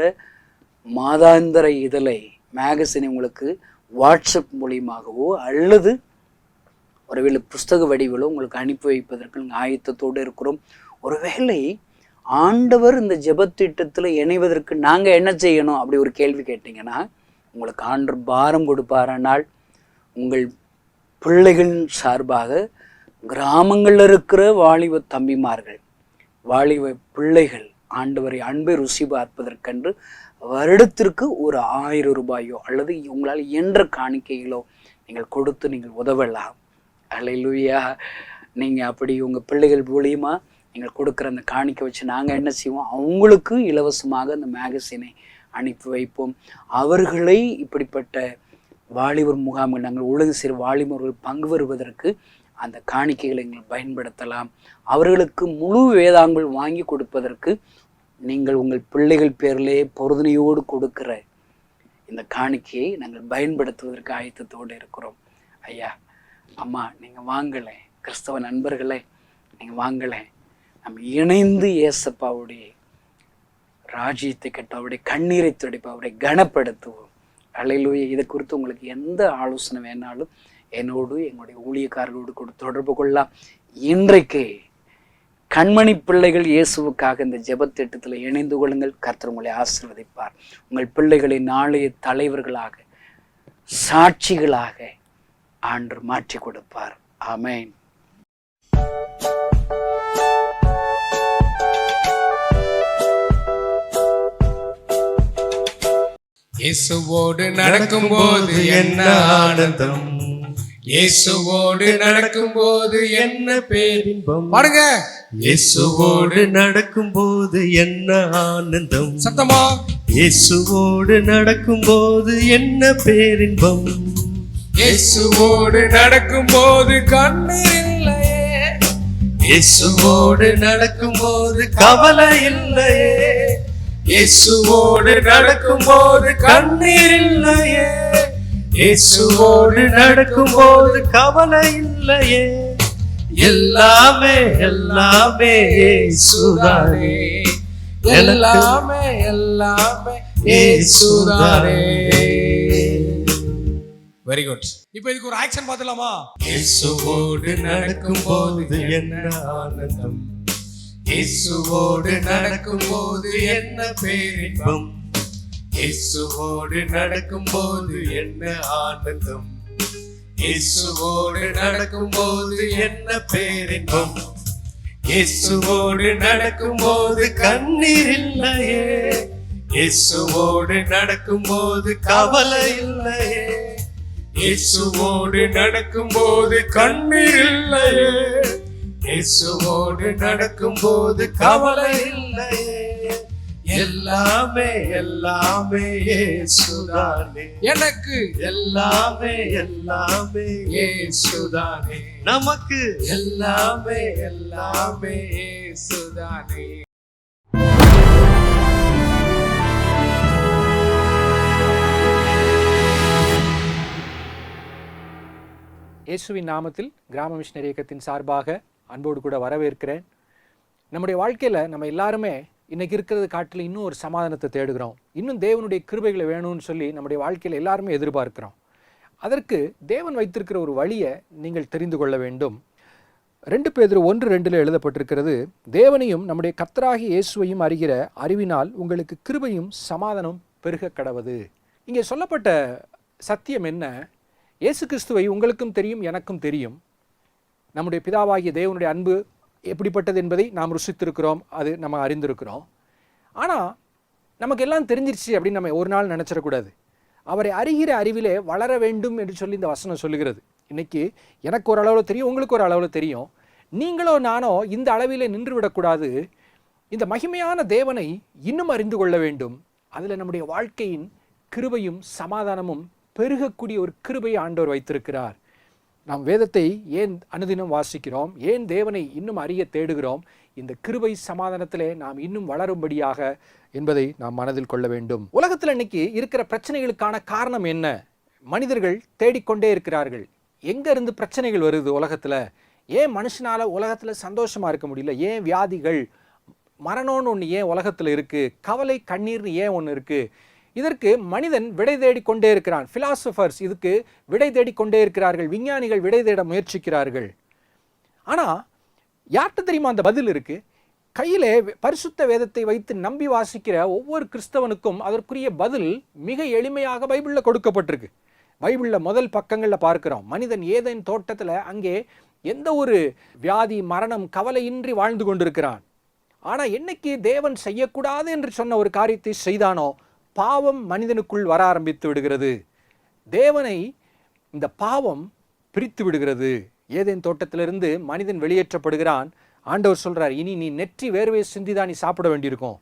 S2: மாதாந்திர இதழை, மேகசினை உங்களுக்கு வாட்ஸ்அப் மூலியமாகவோ அல்லது ஒருவேளை புஸ்தக வடிவிலோ உங்களுக்கு அனுப்பி வைப்பதற்கு நாங்கள் ஆயத்தத்தோடு இருக்கிறோம். ஒருவேளை ஆண்டவர் இந்த ஜெபத்திட்டத்தில் இணைவதற்கு நாங்கள் என்ன செய்யணும் அப்படி ஒரு கேள்வி கேட்டிங்கன்னா, உங்களுக்கு ஆண்டவர் பாரம் கொடுப்பாரானால் உங்கள் பிள்ளைகள் சார்பாக கிராமங்களில் இருக்கிற வாலிப தம்பிமார்கள், வாலிப பிள்ளைகள் ஆண்டவரை அன்பை ருசி பார்ப்பதற்கென்று வருடத்திற்கு ஒரு 1000 ரூபாயோ அல்லது உங்களால் இயன்ற காணிக்கைகளோ நீங்கள் கொடுத்து நீங்கள் உதவலாம். அல்லேலூயா. நீங்கள் அப்படி உங்கள் பிள்ளைகள் மூலியமாக நீங்கள் கொடுக்குற அந்த காணிக்கை வச்சு நாங்கள் என்ன செய்வோம், அவங்களுக்கு இலவசமாக அந்த மேகசினை அனுப்பி வைப்போம். அவர்களை இப்படிப்பட்ட வாலிபர் முகாம்கள், நாங்கள் உலக சிறு வாலிபர்கள் பங்கு வருவதற்கு அந்த காணிக்கைகளை எங்கள் பயன்படுத்தலாம். அவர்களுக்கு முழு வேதாங்கள் வாங்கி கொடுப்பதற்கு நீங்கள் உங்கள் பிள்ளைகள் பேரிலே பொருதனையோடு கொடுக்கிற இந்த காணிக்கையை நாங்கள் பயன்படுத்துவதற்கு ஆயத்தத்தோடு இருக்கிறோம். ஐயா, அம்மா, நீங்கள் வாங்கலை, கிறிஸ்தவ நண்பர்களே நீங்கள் வாங்கலை, நம்ம இணைந்து ஏசப்பாவுடைய ராஜ்யத்தை கட்ட, அவருடைய கண்ணீரை துடைப்ப, அவருடைய கனப்படுத்துவோம். அல்லேலூயா. இதை குறித்து உங்களுக்கு எந்த ஆலோசனை வேணாலும் என்னோடு எங்களுடைய ஊழியக்காரர்களோடு கூட தொடர்பு கொள்ளலாம். இன்றைக்கு கண்மணி பிள்ளைகள் இயேசுவுக்காக இந்த ஜெபத்திட்டத்தில் இணைந்து கொள்ளுங்கள். கர்த்தர் உங்களை ஆசீர்வதிப்பார். உங்கள் பிள்ளைகளை நாளைய தலைவர்களாக, சாட்சிகளாக ஆண்டவர் மாற்றி கொடுப்பார். ஆமென்.
S7: இயேசுவோடு நடக்கும்போது என்ன ஆனந்தம், இயேசுவோடு நடக்கும்போது என்ன பேரின்பம். பாருங்க,
S8: இயேசுவோடு நடக்கும்போது என்ன ஆனந்தம்,
S7: சத்தமா.
S8: இயேசுவோடு நடக்கும்போது என்ன பேரின்பம்,
S7: இயேசுவோடு நடக்கும்போது கண்ணீர் இல்லையே,
S8: இயேசுவோடு நடக்கும்போது கவலை இல்லையே,
S7: இயேசுவோடு நடக்கும்போது கண்ணீர் இல்லையே,
S8: இயேசுவோடு நடக்கும்போது கவலை இல்லையே, எல்லாமே எல்லாமே இயேசுதானே,
S7: எல்லாமே எல்லாமே இயேசுதானே. Very good. இப்போ இதுக்கு ஒரு ஆக்ஷன் பார்த்துலாமா?
S8: இயேசுவோடு நடக்கும்போது என்ன ஆனந்தம், இயேசுவோடு நடக்கும்போது என்ன பேரின்பம், இயேசுவோடு நடக்கும்போது என்ன ஆனந்தம், இயேசுவோடு நடக்கும்போது என்ன பேரின்பம், இயேசுவோடு நடக்கும்போது கண்ணீர் இல்லையே, இயேசுவோடு நடக்கும்போது கவலை இல்லையே,
S7: இயேசுவோடு நடக்கும்போது கண்ணீர் இல்லையே, இயேசுவோடு நடக்கும்போது கவலை இல்லையே. எல்லாமே எல்லாமே இயேசுதானே, எனக்கு எல்லாமே எல்லாமே இயேசுதானே, நமக்கு எல்லாமே எல்லாமே இயேசுதானே.
S9: இயேசுவின் நாமத்தில் கிராம மிஷனரி இயக்கத்தின் சார்பாக அன்போடு கூட வரவேற்கிறேன். நம்முடைய வாழ்க்கையில் நம்ம எல்லாருமே இன்றைக்கி இருக்கிறது காட்டில் இன்னும் ஒரு சமாதானத்தை தேடுகிறோம். இன்னும் தேவனுடைய கிருபைகளை வேணும்னு சொல்லி நம்முடைய வாழ்க்கையில் எல்லாருமே எதிர்பார்க்கிறோம். அதற்கு தேவன் வைத்திருக்கிற ஒரு வழியை நீங்கள் தெரிந்து கொள்ள வேண்டும். 2 பேதுரு 1:2 எழுதப்பட்டிருக்கிறது, தேவனையும் நம்முடைய கர்த்தராகிய இயேசுவையும் அறிகிற அறிவினால் உங்களுக்கு கிருபையும் சமாதானம் பெருக கடவது. இங்கே சொல்லப்பட்ட சத்தியம் என்ன? இயேசு கிறிஸ்துவை உங்களுக்கும் தெரியும், எனக்கும் தெரியும். நம்முடைய பிதாவாகிய தேவனுடைய அன்பு எப்படிப்பட்டது என்பதை நாம் ருசித்திருக்கிறோம், அது நம்ம அறிந்திருக்கிறோம். ஆனால் நமக்கு எல்லாம் தெரிஞ்சிருச்சு அப்படின்னு நம்ம ஒரு நாள் நினச்சிடக்கூடாது. அவரை அறிகிற அறிவிலே வளர வேண்டும் என்று சொல்லி இந்த வசனம் சொல்லுகிறது. இன்றைக்கி எனக்கு ஒரு அளவில் தெரியும், உங்களுக்கு ஒரு அளவில் தெரியும். நீங்களோ நானோ இந்த அளவிலே நின்று விடக்கூடாது. இந்த மகிமையான தேவனை இன்னும் அறிந்து கொள்ள வேண்டும். அதில் நம்முடைய வாழ்க்கையின் கிருபையும் சமாதானமும் பெருகக்கூடிய ஒரு கிருபையை ஆண்டவர் வைத்திருக்கிறார். நாம் வேதத்தை ஏன் அனுதினம் வாசிக்கிறோம், ஏன் தேவனை இன்னும் அறிய தேடுகிறோம்? இந்த கிருபை சமாதானத்திலே நாம் இன்னும் வளரும்படியாக என்பதை நாம் மனதில் கொள்ள வேண்டும். உலகத்தில் இன்னைக்கு இருக்கிற பிரச்சனைகளுக்கான காரணம் என்ன? மனிதர்கள் தேடிக்கொண்டே இருக்கிறார்கள். எங்கேருந்து பிரச்சனைகள் வருது உலகத்தில்? ஏன் மனுஷனால் உலகத்தில் சந்தோஷமாக இருக்க முடியல? ஏன் வியாதிகள், மரணம்னு ஒன்று ஏன் உலகத்தில் இருக்குது? கவலை கண்ணீர்னு ஏன் ஒன்று இருக்குது? இதற்கு மனிதன் விடை தேடிக்கொண்டே இருக்கிறான். ஃபிலாசபர்ஸ் இதுக்கு விடை தேடிக்கொண்டே இருக்கிறார்கள். விஞ்ஞானிகள் விடை தேட முயற்சிக்கிறார்கள். ஆனால் யார்கிட்ட தெரியுமா அந்த பதில் இருக்குது? கையிலே பரிசுத்த வேதத்தை வைத்து நம்பி வாசிக்கிற ஒவ்வொரு கிறிஸ்தவனுக்கும் அதற்குரிய பதில் மிக எளிமையாக பைபிளில் கொடுக்கப்பட்டிருக்கு. பைபிளில் முதல் பக்கங்களில் பார்க்கிறோம், மனிதன் ஏதேன் தோட்டத்தில் அங்கே எந்த ஒரு வியாதி, மரணம், கவலையின்றி வாழ்ந்து கொண்டிருக்கிறான். ஆனால் என்னைக்கு தேவன் செய்யக்கூடாது என்று சொன்ன ஒரு காரியத்தை செய்தானோ பாவம் மனிதனுக்குள் வர ஆரம்பித்து விடுகிறது. தேவனை இந்த பாவம் பிரித்து விடுகிறது. ஏதேன் தோட்டத்திலிருந்து மனிதன் வெளியேற்றப்படுகிறான். ஆண்டவர் சொல்கிறார், இனி நீ நெற்றி வேர்வை சிந்திதான் நீ சாப்பிட வேண்டியிருக்கும்.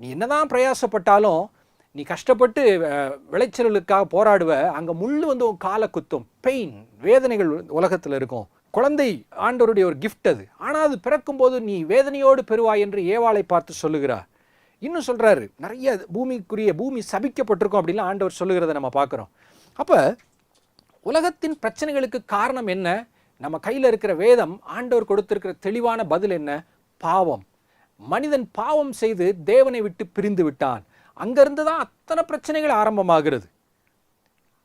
S9: நீ என்னதான் பிரயாசப்பட்டாலும், நீ கஷ்டப்பட்டு விளைச்சலுக்காக போராடுவ, அங்கே முள் வந்து உன் காலை குத்தும். பெயின், வேதனைகள் உலகத்தில் இருக்கும். குழந்தை ஆண்டவருடைய ஒரு கிஃப்ட் அது. ஆனால் அது பிறக்கும்போது நீ வேதனையோடு பெறுவாய் என்று ஏவாளை பார்த்து சொல்லுகிறார். இன்னும் சொல்கிறாரு, நிறைய பூமி சபிக்கப்பட்டிருக்கும் அப்படின்லாம் ஆண்டவர் சொல்லுகிறத நம்ம பார்க்குறோம். அப்போ உலகத்தின் பிரச்சனைகளுக்கு காரணம் என்ன? நம்ம கையில் இருக்கிற வேதம் ஆண்டவர் கொடுத்திருக்கிற தெளிவான பதில் என்ன? பாவம். மனிதன் பாவம் செய்து தேவனை விட்டு பிரிந்து விட்டான். அங்கேருந்து தான் அத்தனை பிரச்சனைகள் ஆரம்பமாகிறது.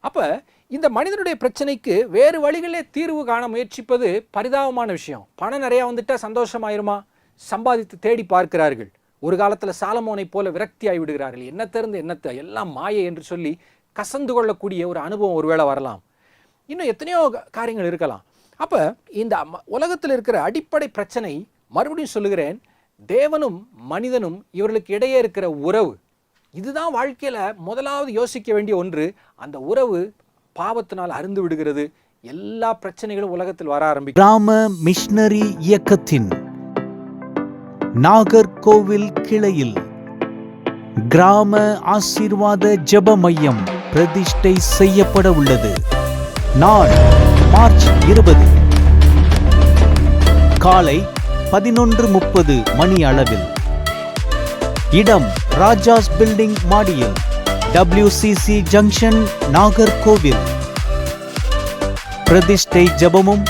S9: அப்போ இந்த மனிதனுடைய பிரச்சனைக்கு வேறு வழிகளே தீர்வு காண முயற்சிப்பது பரிதாபமான விஷயம். பணம் நிறையா வந்துட்டால் சந்தோஷமாயிருமா? சம்பாதித்து தேடி பார்க்கிறார்கள். ஒரு காலத்தில் சாலமோனை போல விரக்தி ஆகி விடுகிறார்கள். என்னத்திலிருந்து என்னத்தை, எல்லாம் மாயை என்று சொல்லி கசந்து கொள்ளக்கூடிய ஒரு அனுபவம் ஒருவேளை வரலாம். இன்னும் எத்தனையோ காரியங்கள் இருக்கலாம். அப்போ இந்த உலகத்தில் இருக்கிற அடிப்படை பிரச்சனை, மறுபடியும் சொல்லுகிறேன், தேவனும் மனிதனும் இவர்களுக்கு இடையே இருக்கிற உறவு. இதுதான் வாழ்க்கையில் முதலாவது யோசிக்க வேண்டிய ஒன்று. அந்த உறவு பாவத்தினால் அருந்து விடுகிறது. எல்லா பிரச்சனைகளும் உலகத்தில் வர ஆரம்பிக்கும்.
S10: கிராம மிஷனரி இயக்கத்தின் நாகர்கோவில் கிளையில் கிராம ஆசீர்வாத ஜெப மையம் பிரதிஷ்டை செய்யப்பட உள்ளது. நாள் மார்ச் 20 காலை 11:30 மணி அளவில். இடம் ராஜாஸ் பில்டிங் மாடியில், WCC ஜங்ஷன், நாகர்கோவில். பிரதிஷ்டை ஜெபமும்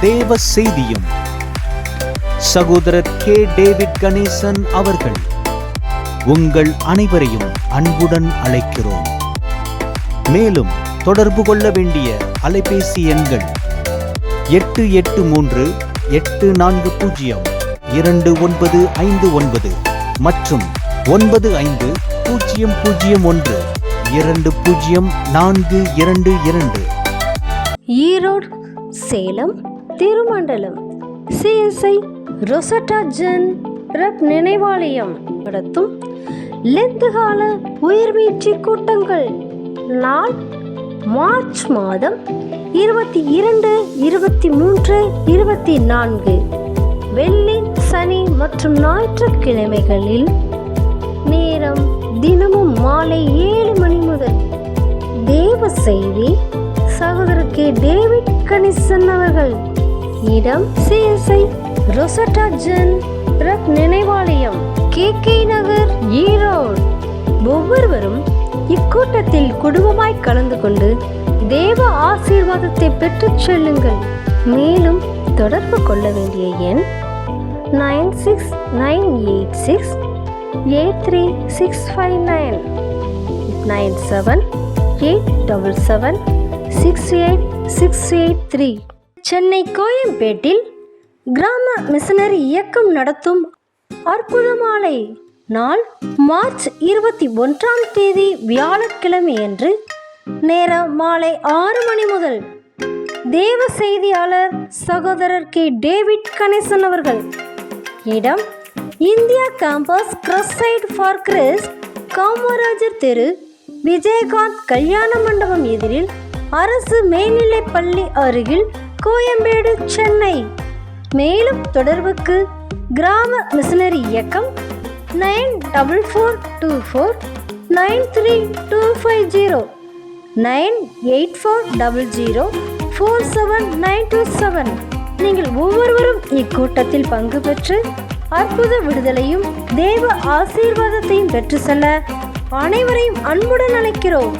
S10: தேவ செய்தியும் சகோதரர் K. டேவிட் கணேசன் அவர்கள். உங்கள் அனைவரையும் அன்புடன் அழைக்கிறோம். மேலும் தொடர்பு கொள்ள வேண்டிய அலைபேசி எண்கள் 8838402959 மற்றும் 9501204222.
S11: ஈரோடு, சேலம், திருமண்டலம் CSI ரொசட்டா ஜென் ரப் நினைவாலயம் நடத்தும் லெந்து கால உயிர்மீட்சி கூட்டங்கள். நாள் மார்ச் மாதம் 22, 23, 24 வெள்ளி, சனி மற்றும் ஞாயிற்றுக்கிழமைகளில் நேரம் தினமும் மாலை 7 மணி முதல். தேவ செய்தி சகோதரர் கே. டேவிட் கணிசன் அவர்கள். இடம் CSI ரொசட்டா ஜென் ரப் நினைவாலயம், KK நகர், ஈரோடு. ஒவ்வொருவரும் இக்கூட்டத்தில் குடும்பமாய் கலந்து கொண்டு தேவ ஆசீர்வாதத்தை பெற்றுச் செல்லுங்கள். மேலும் தொடர்பு கொள்ள வேண்டிய எண் 9698683659 9787768683. சென்னை கோயம்பேட்டில் கிராம மிஷனரி இயக்கம் நடத்தும் அற்புத மாலை நாள் மார்ச் 21ஆம் தேதி வியாழக்கிழமையன்று. நேரம் மாலை 6 மணி முதல். தேவ செய்தியாளர் சகோதரர் கே. டேவிட் கணேசன் அவர்கள். இடம் India campus, crusade for Christ, Kamarajar தெரு, விஜயகாந்த் கல்யாண மண்டபம் எதிரில், அரசு மேல்நிலைப் பள்ளி அருகில், கோயம்பேடு, சென்னை. மேலும் தொடர்புக்கு கிராம மிஷனரி இயக்கம் 9424932250 9840047927. நீங்கள் ஒவ்வொருவரும் இக்கூட்டத்தில் பங்கு பெற்று அற்புத விடுதலையும் தேவ ஆசீர்வாதத்தையும் பெற்று செல்ல அனைவரையும் அன்புடன் அழைக்கிறோம்.